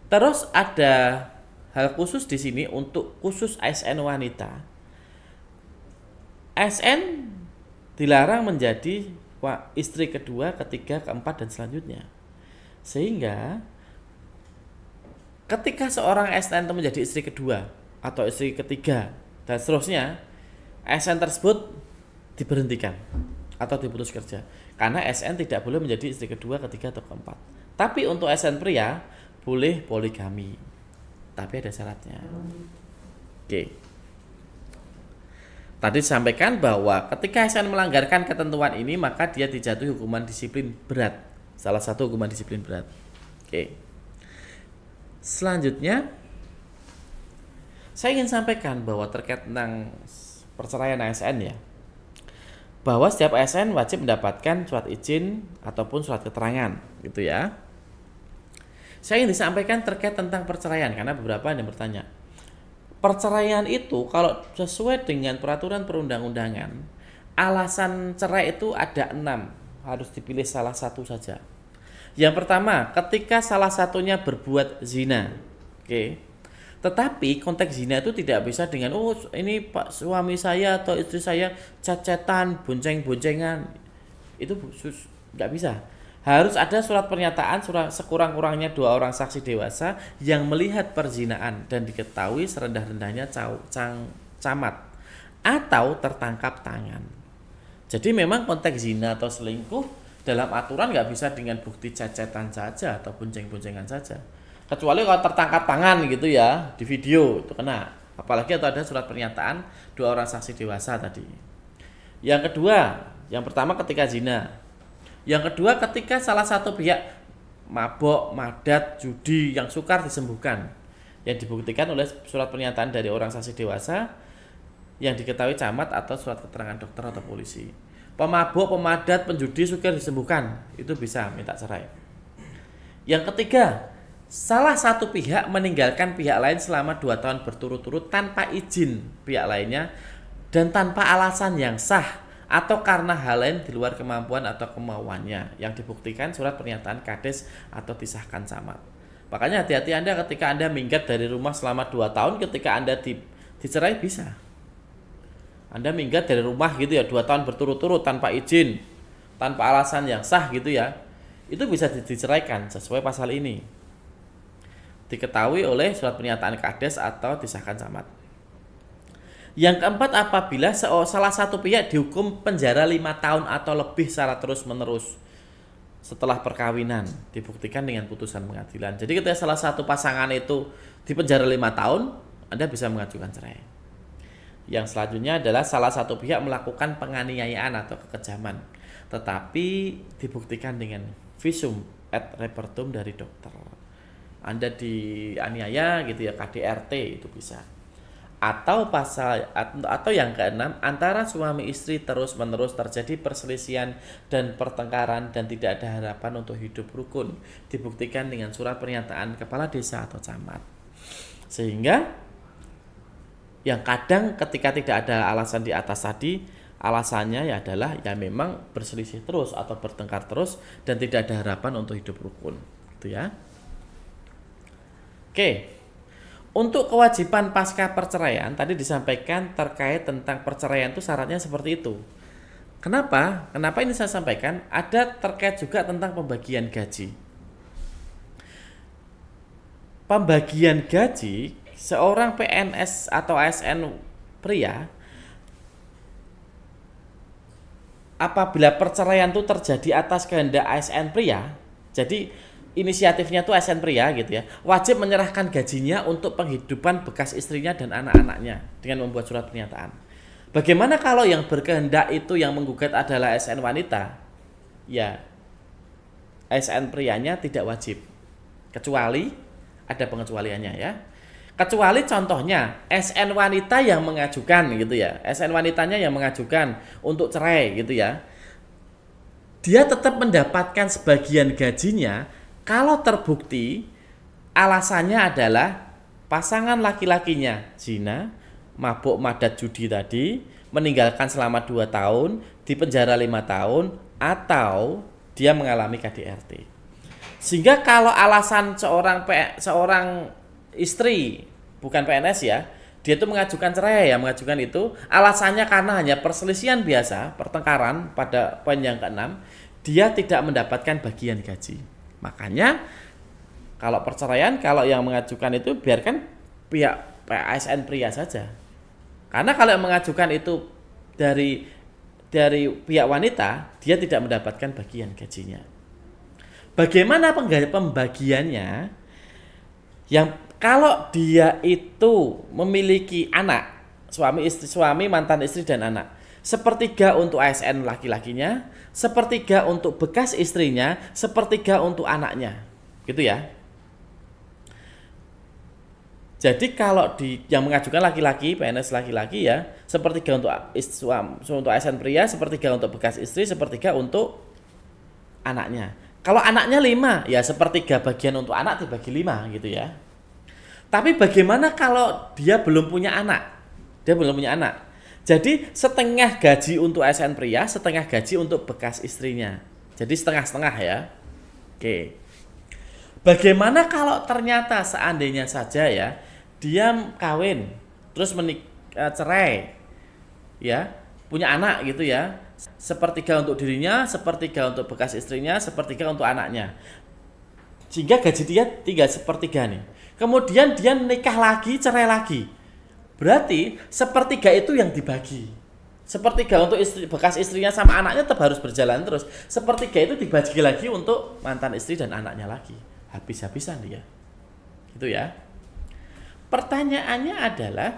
Terus ada hal khusus di sini untuk khusus ASN wanita. ASN dilarang menjadi istri kedua, ketiga, keempat, dan selanjutnya. Sehingga ketika seorang ASN itu menjadi istri kedua atau istri ketiga dan seterusnya, ASN tersebut diberhentikan atau diputus kerja. Karena ASN tidak boleh menjadi istri kedua, ketiga, atau keempat. Tapi untuk ASN pria boleh poligami. Tapi ada syaratnya. Oke. Tadi disampaikan bahwa ketika ASN melanggarkan ketentuan ini, maka dia dijatuhi hukuman disiplin berat. Salah satu hukuman disiplin berat. Oke. Selanjutnya, saya ingin sampaikan bahwa terkait tentang perceraian ASN ya, bahwa setiap ASN wajib mendapatkan surat izin ataupun surat keterangan, gitu ya. Saya ingin disampaikan terkait tentang perceraian karena beberapa yang bertanya. Perceraian itu kalau sesuai dengan peraturan perundang-undangan, alasan cerai itu ada 6, harus dipilih salah satu saja. Yang pertama, ketika salah satunya berbuat zina. Oke. Tetapi konteks zina itu tidak bisa dengan ini Pak suami saya atau istri saya cacetan, bonceng-boncengan. Itu nggak bisa. Harus ada surat pernyataan, sekurang-kurangnya 2 orang saksi dewasa yang melihat perzinaan dan diketahui serendah-rendahnya camat atau tertangkap tangan. Jadi memang konteks zina atau selingkuh dalam aturan nggak bisa dengan bukti cacetan saja atau bonceng-boncengan saja. Kecuali kalau tertangkap tangan gitu ya, di video itu kena. Apalagi atau ada surat pernyataan 2 orang saksi dewasa tadi. Yang kedua, yang pertama ketika zina. Yang kedua ketika salah satu pihak mabok, madat, judi yang sukar disembuhkan, yang dibuktikan oleh surat pernyataan dari orang saksi dewasa yang diketahui camat atau surat keterangan dokter atau polisi. Pemabok, pemadat, penjudi sukar disembuhkan, itu bisa minta cerai. Yang ketiga, salah satu pihak meninggalkan pihak lain selama 2 tahun berturut-turut tanpa izin pihak lainnya dan tanpa alasan yang sah atau karena hal lain di luar kemampuan atau kemauannya yang dibuktikan surat pernyataan kades atau disahkan camat. Makanya hati-hati Anda ketika Anda minggat dari rumah selama 2 tahun, ketika Anda dicerai bisa. Anda minggat dari rumah gitu ya 2 tahun berturut-turut tanpa izin, tanpa alasan yang sah gitu ya. Itu bisa diceraikan sesuai pasal ini. Diketahui oleh surat pernyataan kades atau disahkan camat. Yang keempat, apabila salah satu pihak dihukum penjara 5 tahun atau lebih secara terus-menerus setelah perkawinan, dibuktikan dengan putusan pengadilan. Jadi ketika salah satu pasangan itu dipenjara 5 tahun, Anda bisa mengajukan cerai. Yang selanjutnya adalah salah satu pihak melakukan penganiayaan atau kekejaman, tetapi dibuktikan dengan visum et repertum dari dokter. Anda dianiaya gitu ya, KDRT itu bisa. Atau yang keenam, antara suami istri terus-menerus terjadi perselisihan dan pertengkaran dan tidak ada harapan untuk hidup rukun, dibuktikan dengan surat pernyataan kepala desa atau camat. Sehingga yang kadang ketika tidak ada alasan di atas tadi, alasannya ya adalah ya memang berselisih terus atau bertengkar terus dan tidak ada harapan untuk hidup rukun, gitu ya. Oke. Untuk kewajiban pasca perceraian tadi disampaikan terkait tentang perceraian itu syaratnya seperti itu. Kenapa? Kenapa ini saya sampaikan? Ada terkait juga tentang pembagian gaji. Pembagian gaji seorang PNS atau ASN pria apabila perceraian itu terjadi atas kehendak ASN pria, jadi inisiatifnya tuh ASN pria gitu ya, wajib menyerahkan gajinya untuk penghidupan bekas istrinya dan anak-anaknya dengan membuat surat pernyataan. Bagaimana kalau yang berkehendak itu yang menggugat adalah ASN wanita? Ya, ASN prianya tidak wajib, kecuali ada pengecualiannya ya. Kecuali contohnya SN wanita yang mengajukan gitu ya, SN wanitanya yang mengajukan untuk cerai gitu ya, dia tetap mendapatkan sebagian gajinya kalau terbukti alasannya adalah pasangan laki-lakinya zina, mabuk madat judi tadi, meninggalkan selama 2 tahun, dipenjara 5 tahun, atau dia mengalami KDRT. Sehingga kalau alasan seorang istri, bukan PNS ya, dia itu mengajukan cerai ya, mengajukan itu alasannya karena hanya perselisihan biasa, pertengkaran pada poin yang ke-6, dia tidak mendapatkan bagian gaji. Makanya kalau perceraian, kalau yang mengajukan itu biarkan pihak ASN pria saja. Karena kalau yang mengajukan itu dari pihak wanita, dia tidak mendapatkan bagian gajinya. Bagaimana pembagiannya? Yang kalau dia itu memiliki anak, suami, mantan istri dan anak, sepertiga untuk ASN laki-lakinya, sepertiga untuk bekas istrinya, sepertiga untuk anaknya, gitu ya. Jadi kalau yang mengajukan laki-laki, PNS laki-laki ya, sepertiga untuk ASN pria, sepertiga untuk bekas istri, sepertiga untuk anaknya. Kalau anaknya 5, ya sepertiga bagian untuk anak dibagi 5 gitu ya. Tapi bagaimana kalau dia belum punya anak? Dia belum punya anak. Jadi setengah gaji untuk ASN pria, setengah gaji untuk bekas istrinya. Jadi setengah-setengah ya. Oke. Bagaimana kalau ternyata seandainya saja ya, dia kawin, terus cerai, ya, punya anak gitu ya. Sepertiga untuk dirinya, sepertiga untuk bekas istrinya, sepertiga untuk anaknya. Sehingga gaji dia 3/4 nih. Kemudian dia nikah lagi, cerai lagi. Berarti sepertiga itu yang dibagi. Sepertiga untuk bekas istrinya sama anaknya tetap harus berjalan terus. Sepertiga itu dibagi lagi untuk mantan istri dan anaknya lagi. Habis-habisan dia. Gitu ya. Pertanyaannya adalah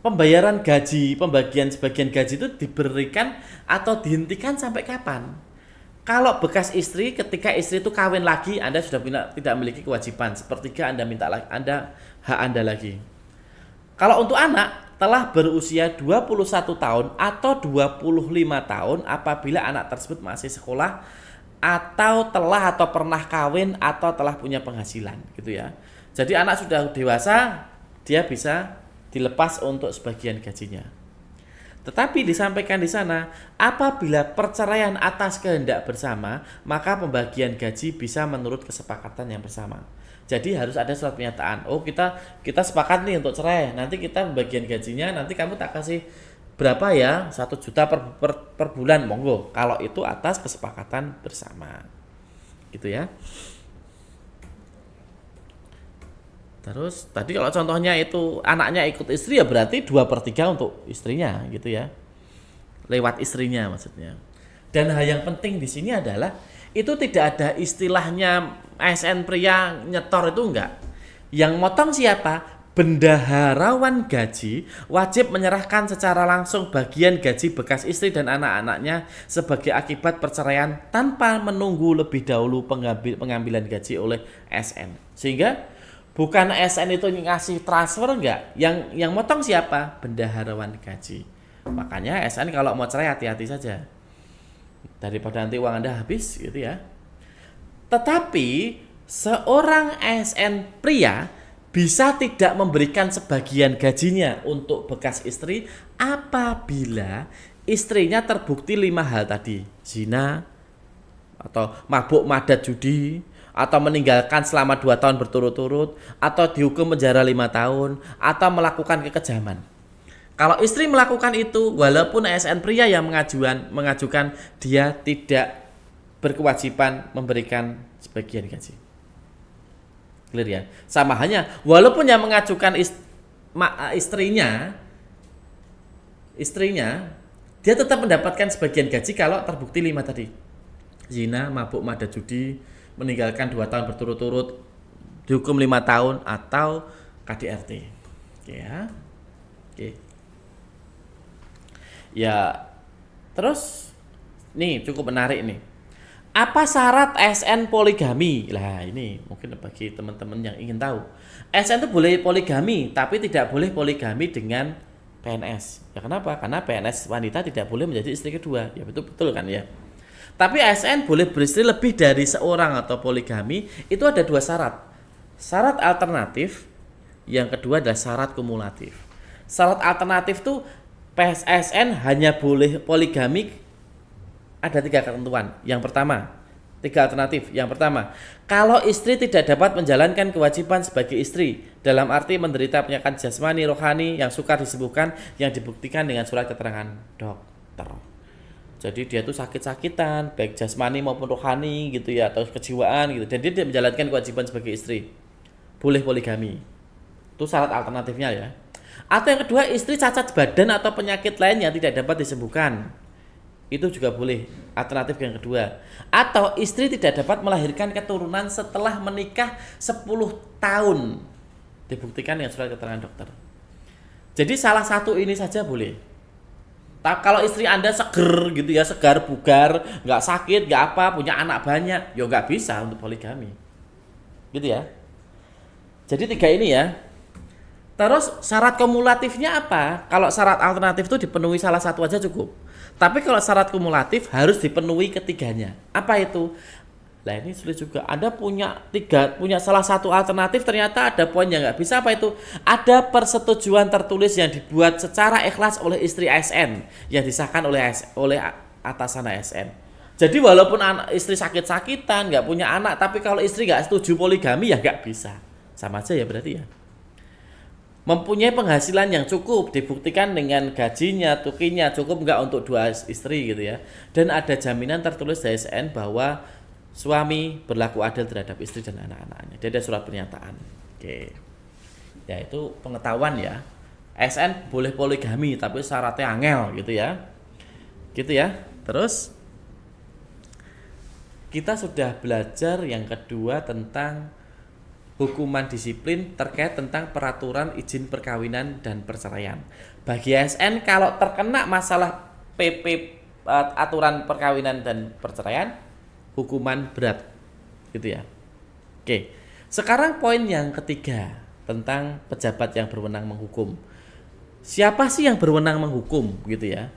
pembayaran gaji, pembagian sebagian gaji itu diberikan atau dihentikan sampai kapan? Kalau bekas istri, ketika istri itu kawin lagi, Anda sudah tidak memiliki kewajiban. Sepertiga Anda minta lagi, hak Anda lagi. Kalau untuk anak, telah berusia 21 tahun atau 25 tahun apabila anak tersebut masih sekolah atau telah atau pernah kawin atau telah punya penghasilan, gitu ya. Jadi anak sudah dewasa, dia bisa dilepas untuk sebagian gajinya. Tetapi disampaikan di sana, apabila perceraian atas kehendak bersama, maka pembagian gaji bisa menurut kesepakatan yang bersama. Jadi harus ada surat pernyataan. Oh, kita sepakat nih untuk cerai. Nanti kita pembagian gajinya, nanti kamu tak kasih berapa ya? 1 juta per bulan, monggo. Kalau itu atas kesepakatan bersama. Gitu ya. Terus tadi kalau contohnya itu anaknya ikut istri ya berarti 2/3 untuk istrinya gitu ya. Lewat istrinya maksudnya. Dan hal yang penting di sini adalah itu tidak ada istilahnya ASN pria nyetor itu enggak. Yang motong siapa? Bendaharawan gaji wajib menyerahkan secara langsung bagian gaji bekas istri dan anak-anaknya sebagai akibat perceraian tanpa menunggu lebih dahulu pengambilan gaji oleh ASN. Sehingga bukan ASN itu ngasih transfer enggak, yang motong siapa? Bendaharawan gaji. Makanya ASN kalau mau cerai hati-hati saja. Daripada nanti uang Anda habis gitu ya. Tetapi seorang ASN pria bisa tidak memberikan sebagian gajinya untuk bekas istri apabila istrinya terbukti 5 hal tadi. Zina atau mabuk madat judi, atau meninggalkan selama 2 tahun berturut-turut, atau dihukum penjara 5 tahun, atau melakukan kekejaman. Kalau istri melakukan itu, walaupun ASN pria yang mengajukan, dia tidak berkewajiban memberikan sebagian gaji. Clear ya? Sama halnya, walaupun yang mengajukan istrinya istrinya, dia tetap mendapatkan sebagian gaji kalau terbukti 5 tadi. Zina, mabuk, mada judi, meninggalkan 2 tahun berturut-turut, dihukum 5 tahun atau KDRT. Oke ya. Oke. Ya, terus nih cukup menarik nih. Apa syarat ASN poligami? Lah ini mungkin bagi teman-teman yang ingin tahu. ASN itu boleh poligami, tapi tidak boleh poligami dengan PNS. Ya kenapa? Karena PNS wanita tidak boleh menjadi istri kedua. Ya betul kan ya. Tapi ASN boleh beristri lebih dari seorang atau poligami. Itu ada 2 syarat. Syarat alternatif, yang kedua adalah syarat kumulatif. Syarat alternatif tuh PSN hanya boleh poligami. Ada 3 ketentuan. Yang pertama, 3 alternatif. Yang pertama, kalau istri tidak dapat menjalankan kewajiban sebagai istri, dalam arti menderita penyakit jasmani, rohani yang sukar disembuhkan, yang dibuktikan dengan surat keterangan dokter. Jadi dia tuh sakit-sakitan, baik jasmani maupun rohani gitu ya, atau kejiwaan gitu. Dan dia tidak menjalankan kewajiban sebagai istri. Boleh poligami. Itu syarat alternatifnya ya. Atau yang kedua, istri cacat badan atau penyakit lain yang tidak dapat disembuhkan. Itu juga boleh, alternatif yang kedua. Atau istri tidak dapat melahirkan keturunan setelah menikah 10 tahun, dibuktikan dengan surat keterangan dokter. Jadi salah satu ini saja boleh. Kalau istri Anda seger gitu ya, segar bugar, nggak sakit, nggak apa, punya anak banyak, ya nggak bisa untuk poligami. Gitu ya. Jadi 3 ini ya. Terus syarat kumulatifnya apa? Kalau syarat alternatif itu dipenuhi salah satu aja cukup. Tapi kalau syarat kumulatif harus dipenuhi ketiganya. Apa itu? Nah ini sulit juga. Anda punya salah satu alternatif, ternyata ada poin yang nggak bisa. Apa itu? Ada persetujuan tertulis yang dibuat secara ikhlas oleh istri ASN yang disahkan oleh atasan ASN. Jadi walaupun istri sakit-sakitan, nggak punya anak, tapi kalau istri nggak setuju poligami ya nggak bisa. Sama aja ya berarti ya. Mempunyai penghasilan yang cukup, dibuktikan dengan gajinya, tukinya cukup enggak untuk 2 istri gitu ya. Dan ada jaminan tertulis dari ASN bahwa suami berlaku adil terhadap istri dan anak-anaknya. Dia ada surat pernyataan. Oke. Ya itu pengetahuan ya. ASN boleh poligami tapi syaratnya angel gitu ya. Gitu ya. Terus kita sudah belajar yang kedua tentang hukuman disiplin terkait tentang peraturan izin perkawinan dan perceraian. Bagi ASN kalau terkena masalah PP aturan perkawinan dan perceraian, hukuman berat. Gitu ya. Oke. Sekarang poin yang ketiga tentang pejabat yang berwenang menghukum. Siapa sih yang berwenang menghukum gitu ya?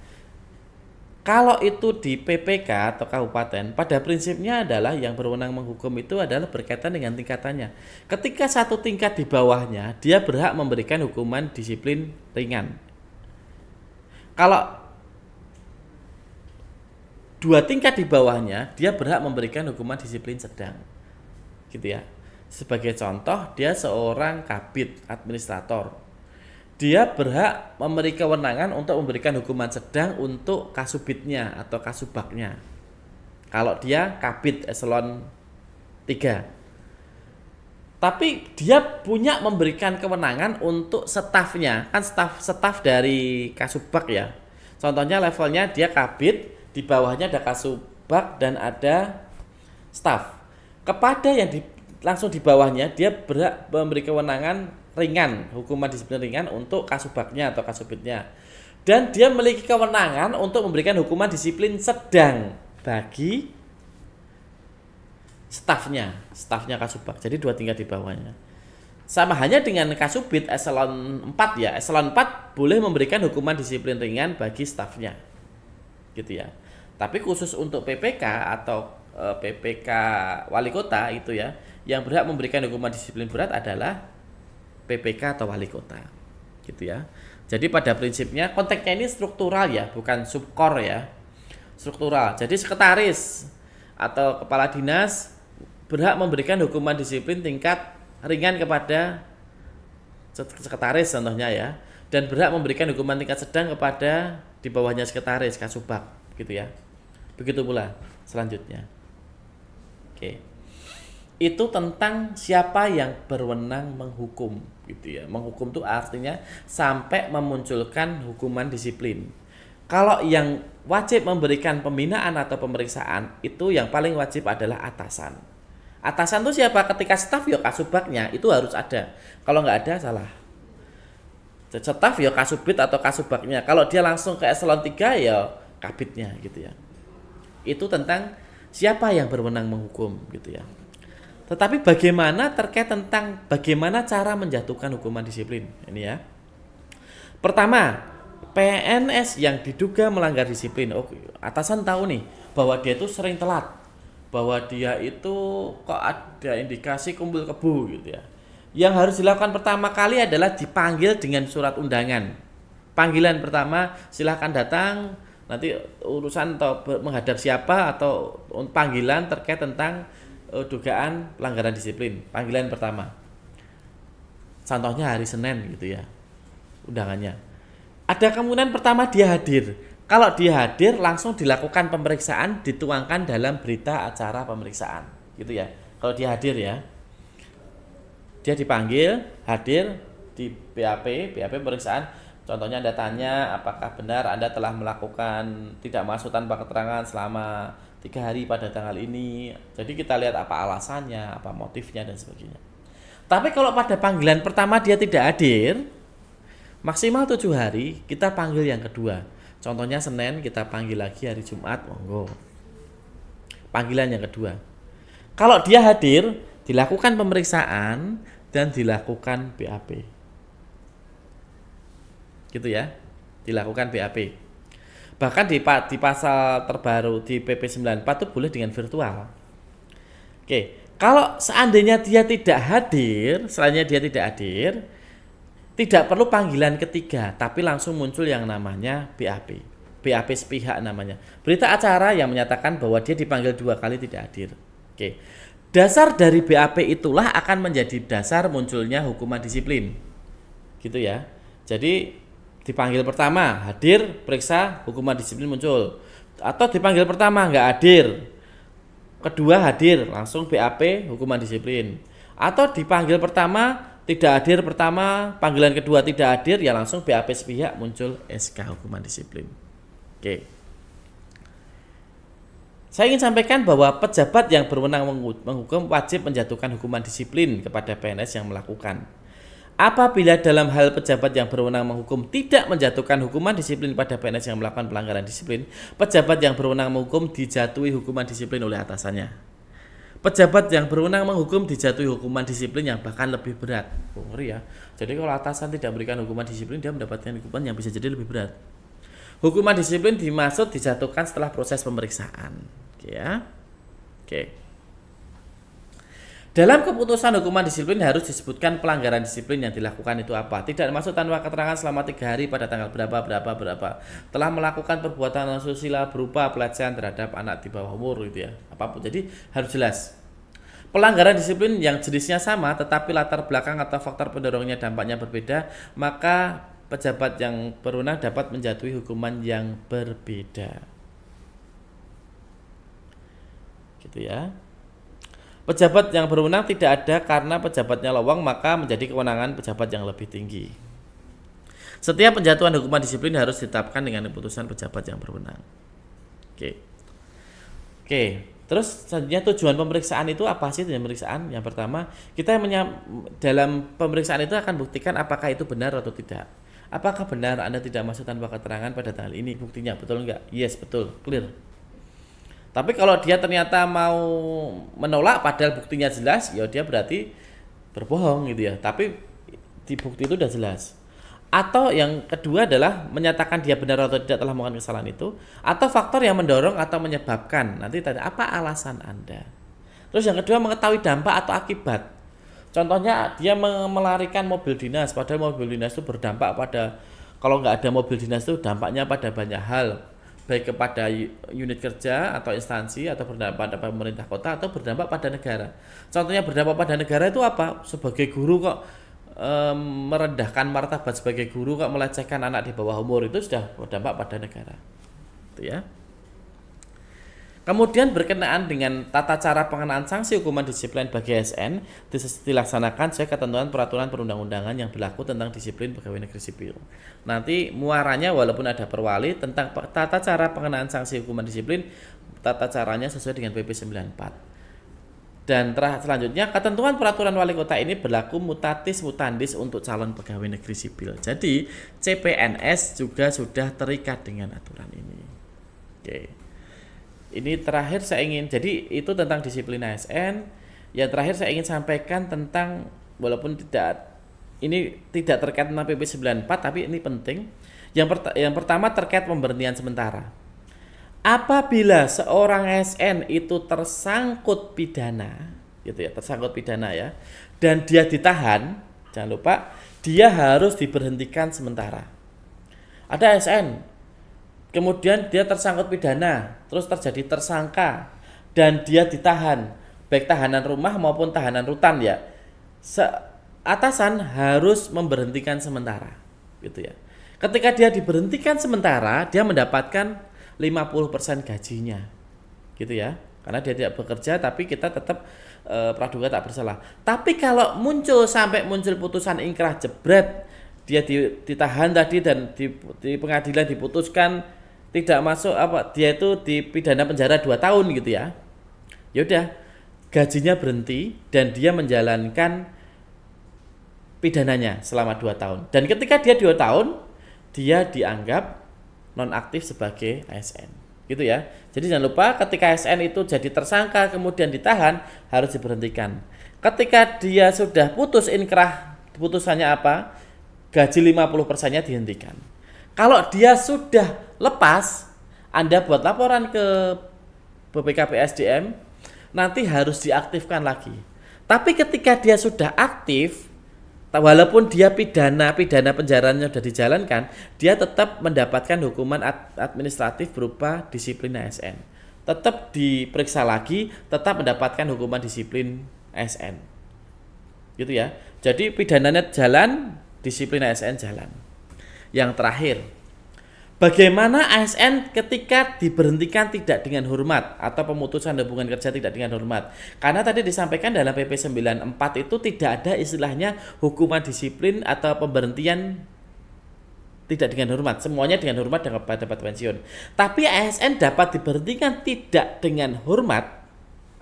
Kalau itu di PPK atau kabupaten, pada prinsipnya adalah yang berwenang menghukum itu adalah berkaitan dengan tingkatannya. Ketika satu tingkat di bawahnya, dia berhak memberikan hukuman disiplin ringan. Kalau 2 tingkat di bawahnya, dia berhak memberikan hukuman disiplin sedang. Gitu ya. Sebagai contoh, dia seorang kabid administrator. Dia berhak memberi kewenangan untuk memberikan hukuman sedang untuk kasubitnya atau kasubagnya. Kalau dia kabid eselon 3. Tapi dia punya memberikan kewenangan untuk stafnya. Kan staf dari kasubag ya. Contohnya levelnya dia kabid, di bawahnya ada kasubag dan ada staf. Kepada yang langsung di bawahnya dia berhak memberi kewenangan ringan, hukuman disiplin ringan untuk kasubagnya atau kasubitnya. Dan dia memiliki kewenangan untuk memberikan hukuman disiplin sedang bagi stafnya kasubag. Jadi 2 tingkat di bawahnya. Sama hanya dengan kasubit eselon 4 ya. Eselon 4 boleh memberikan hukuman disiplin ringan bagi stafnya. Gitu ya. Tapi khusus untuk PPK atau PPK wali kota itu ya, yang berhak memberikan hukuman disiplin berat adalah PPK atau wali kota, gitu ya. Jadi pada prinsipnya konteksnya ini struktural ya, bukan subkor ya, struktural. Jadi sekretaris atau kepala dinas berhak memberikan hukuman disiplin tingkat ringan kepada sekretaris contohnya ya, dan berhak memberikan hukuman tingkat sedang kepada di bawahnya sekretaris kasubag, gitu ya. Begitu pula selanjutnya. Oke. itu tentang siapa yang berwenang menghukum gitu ya. Menghukum itu artinya sampai memunculkan hukuman disiplin. Kalau yang wajib memberikan pembinaan atau pemeriksaan itu yang paling wajib adalah atasan. Atasan itu siapa? Ketika staf ya kasubagnya itu harus ada. Kalau nggak ada salah. Staf ya kasubit atau kasubagnya. Kalau dia langsung ke eselon 3 ya kabitnya gitu ya. Itu tentang siapa yang berwenang menghukum gitu ya. Tetapi bagaimana terkait tentang bagaimana cara menjatuhkan hukuman disiplin ini ya. Pertama, PNS yang diduga melanggar disiplin. Atasan tahu nih bahwa dia itu sering telat, bahwa dia itu kok ada indikasi kumpul kebo gitu ya. Yang harus dilakukan pertama kali adalah dipanggil dengan surat undangan. Panggilan pertama, silahkan datang, nanti urusan atau menghadap siapa atau panggilan terkait tentang dugaan pelanggaran disiplin. Panggilan pertama. Contohnya hari Senin gitu ya. Undangannya. Ada kemungkinan pertama dia hadir. Kalau dia hadir langsung dilakukan pemeriksaan, dituangkan dalam berita acara pemeriksaan. Gitu ya. Kalau dia hadir ya. Dia dipanggil, hadir di BAP pemeriksaan. Contohnya Anda tanya apakah benar Anda telah melakukan tidak masuk tanpa keterangan selama 3 hari pada tanggal ini. Jadi kita lihat apa alasannya, apa motifnya dan sebagainya. Tapi kalau pada panggilan pertama dia tidak hadir, maksimal 7 hari kita panggil yang kedua. Contohnya Senin kita panggil lagi hari Jumat, monggo. Panggilan yang kedua. Kalau dia hadir, dilakukan pemeriksaan dan dilakukan BAP. Gitu ya. Dilakukan BAP. Bahkan di pasal terbaru di PP 94 itu boleh dengan virtual. Oke, kalau seandainya dia tidak hadir, tidak perlu panggilan ketiga, tapi langsung muncul yang namanya BAP. BAP sepihak namanya. Berita acara yang menyatakan bahwa dia dipanggil 2 kali tidak hadir. Oke. Dasar dari BAP itulah akan menjadi dasar munculnya hukuman disiplin. Gitu ya. Jadi dipanggil pertama, hadir, periksa, hukuman disiplin muncul. Atau dipanggil pertama, nggak hadir. Kedua hadir, langsung BAP, hukuman disiplin. Atau dipanggil pertama, tidak hadir pertama, panggilan kedua tidak hadir, ya langsung BAP sepihak, muncul SK hukuman disiplin. Oke. Saya ingin sampaikan bahwa pejabat yang berwenang menghukum wajib menjatuhkan hukuman disiplin kepada PNS yang melakukan. Apabila dalam hal pejabat yang berwenang menghukum tidak menjatuhkan hukuman disiplin pada PNS yang melakukan pelanggaran disiplin, pejabat yang berwenang menghukum dijatuhi hukuman disiplin oleh atasannya. Pejabat yang berwenang menghukum dijatuhi hukuman disiplin yang bahkan lebih berat. Ngeri ya. Jadi kalau atasan tidak memberikan hukuman disiplin, dia mendapatkan hukuman yang bisa jadi lebih berat. Hukuman disiplin dimaksud dijatuhkan setelah proses pemeriksaan. Oke ya. Oke. Dalam keputusan hukuman disiplin harus disebutkan pelanggaran disiplin yang dilakukan itu apa. Tidak masuk tanpa keterangan selama 3 hari pada tanggal berapa. Telah melakukan perbuatan asusila berupa pelecehan terhadap anak di bawah umur gitu ya. Apapun. Jadi harus jelas. Pelanggaran disiplin yang jenisnya sama tetapi latar belakang atau faktor pendorongnya dampaknya berbeda, maka pejabat yang berwenang dapat menjatuhi hukuman yang berbeda. Gitu ya. Pejabat yang berwenang tidak ada karena pejabatnya lowong, maka menjadi kewenangan pejabat yang lebih tinggi. Setiap penjatuhan hukuman disiplin harus ditetapkan dengan keputusan pejabat yang berwenang. Oke. Terus selanjutnya tujuan pemeriksaan itu apa sih? Tujuan pemeriksaan yang pertama, kita dalam pemeriksaan itu akan buktikan apakah itu benar atau tidak. Apakah benar Anda tidak masuk tanpa keterangan pada tanggal ini? Buktinya betul enggak? Yes, betul, clear. Tapi kalau dia ternyata mau menolak padahal buktinya jelas, ya dia berarti berbohong gitu ya. Tapi di bukti itu sudah jelas. Atau yang kedua adalah menyatakan dia benar atau tidak telah melakukan kesalahan itu, atau faktor yang mendorong atau menyebabkan. Nanti tanya apa alasan Anda. Terus yang kedua mengetahui dampak atau akibat. Contohnya dia melarikan mobil dinas, padahal mobil dinas itu berdampak pada, kalau nggak ada mobil dinas itu dampaknya pada banyak hal, baik kepada unit kerja atau instansi, atau berdampak pada pemerintah kota, atau berdampak pada negara. Contohnya berdampak pada negara itu apa? Sebagai guru kok merendahkan martabat sebagai guru, kok melecehkan anak di bawah umur, itu sudah berdampak pada negara. Itu ya. Kemudian berkenaan dengan tata cara pengenaan sanksi hukuman disiplin bagi ASN dilaksanakan sesuai ketentuan peraturan perundang-undangan yang berlaku tentang disiplin pegawai negeri sipil. Nanti muaranya walaupun ada perwali tentang tata cara pengenaan sanksi hukuman disiplin, tata caranya sesuai dengan PP 94. Dan selanjutnya ketentuan peraturan wali kota ini berlaku mutatis mutandis untuk calon pegawai negeri sipil. Jadi CPNS juga sudah terikat dengan aturan ini. Oke. Ini terakhir saya ingin, jadi itu tentang disiplin ASN. Yang terakhir saya ingin sampaikan tentang, walaupun ini tidak terkait dengan PP 94, tapi ini penting. Yang pertama terkait pemberhentian sementara. Apabila seorang ASN itu tersangkut pidana, gitu ya, tersangkut pidana ya, dan dia ditahan, jangan lupa dia harus diberhentikan sementara. Ada ASN kemudian dia tersangkut pidana, terus terjadi tersangka, dan dia ditahan, baik tahanan rumah maupun tahanan rutan ya. Atasan harus memberhentikan sementara, gitu ya. Ketika dia diberhentikan sementara, dia mendapatkan 50% gajinya, gitu ya. Karena dia tidak bekerja, tapi kita tetap praduga tak bersalah. Tapi kalau sampai muncul putusan ingkrah jebret, dia ditahan tadi dan di pengadilan diputuskan tidak masuk dia itu dipidana penjara 2 tahun gitu ya. Ya udah, gajinya berhenti dan dia menjalankan pidananya selama 2 tahun. Dan ketika dia 2 tahun, dia dianggap nonaktif sebagai ASN. Gitu ya. Jadi jangan lupa ketika ASN itu jadi tersangka kemudian ditahan harus diberhentikan. Ketika dia sudah putus inkrah, putusannya apa? Gaji 50%-nya dihentikan. Kalau dia sudah lepas, Anda buat laporan ke BPKP SDM, nanti harus diaktifkan lagi. Tapi ketika dia sudah aktif, walaupun dia pidana penjaranya sudah dijalankan, dia tetap mendapatkan hukuman administratif berupa disiplin ASN. Tetap diperiksa lagi, tetap mendapatkan hukuman disiplin ASN. Gitu ya. Jadi pidananya jalan, disiplin ASN jalan. Yang terakhir, bagaimana ASN ketika diberhentikan tidak dengan hormat atau pemutusan hubungan kerja tidak dengan hormat? Karena tadi disampaikan dalam PP 94 itu tidak ada istilahnya hukuman disiplin atau pemberhentian tidak dengan hormat. Semuanya dengan hormat dan dapat pensiun. Tapi ASN dapat diberhentikan tidak dengan hormat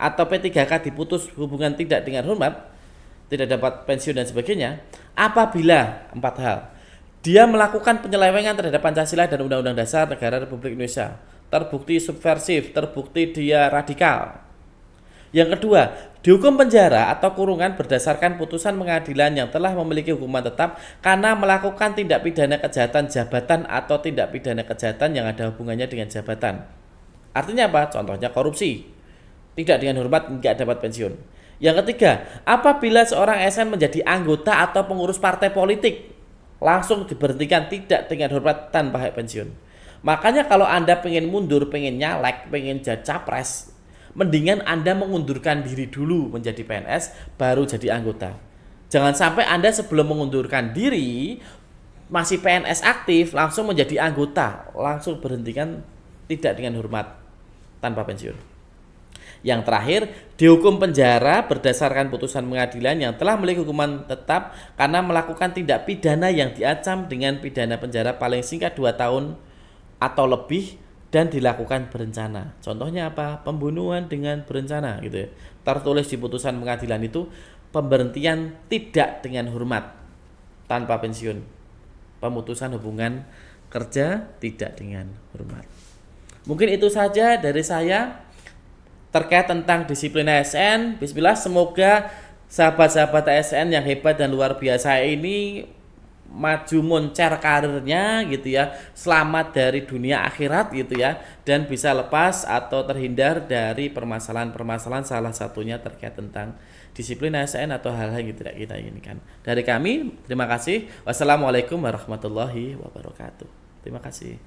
atau P3K diputus hubungan tidak dengan hormat, tidak dapat pensiun dan sebagainya, apabila 4 hal. Dia melakukan penyelewengan terhadap Pancasila dan Undang-Undang Dasar Negara Republik Indonesia. Terbukti subversif, terbukti dia radikal. Yang kedua, dihukum penjara atau kurungan berdasarkan putusan pengadilan yang telah memiliki hukuman tetap karena melakukan tindak pidana kejahatan jabatan atau tindak pidana kejahatan yang ada hubungannya dengan jabatan. Artinya apa? Contohnya korupsi. Tidak dengan hormat, tidak dapat pensiun. Yang ketiga, apabila seorang ASN menjadi anggota atau pengurus partai politik, langsung diberhentikan tidak dengan hormat tanpa hak pensiun. Makanya kalau Anda pengen mundur, pengen nyalek, pengen jadi capres, mendingan Anda mengundurkan diri dulu menjadi PNS, baru jadi anggota. Jangan sampai Anda sebelum mengundurkan diri, masih PNS aktif, langsung menjadi anggota, langsung berhentikan tidak dengan hormat tanpa pensiun. Yang terakhir, dihukum penjara berdasarkan putusan pengadilan yang telah memiliki hukuman tetap karena melakukan tindak pidana yang diancam dengan pidana penjara paling singkat 2 tahun atau lebih dan dilakukan berencana. Contohnya apa? Pembunuhan dengan berencana gitu ya. Tertulis di putusan pengadilan itu pemberhentian tidak dengan hormat tanpa pensiun. Pemutusan hubungan kerja tidak dengan hormat. Mungkin itu saja dari saya terkait tentang disiplin ASN. Bismillah, semoga sahabat-sahabat ASN yang hebat dan luar biasa ini maju moncer karirnya gitu ya, selamat dari dunia akhirat gitu ya, dan bisa lepas atau terhindar dari permasalahan-permasalahan, salah satunya terkait tentang disiplin ASN atau hal-hal yang tidak kita inginkan. Dari kami, terima kasih. Wassalamualaikum warahmatullahi wabarakatuh. Terima kasih.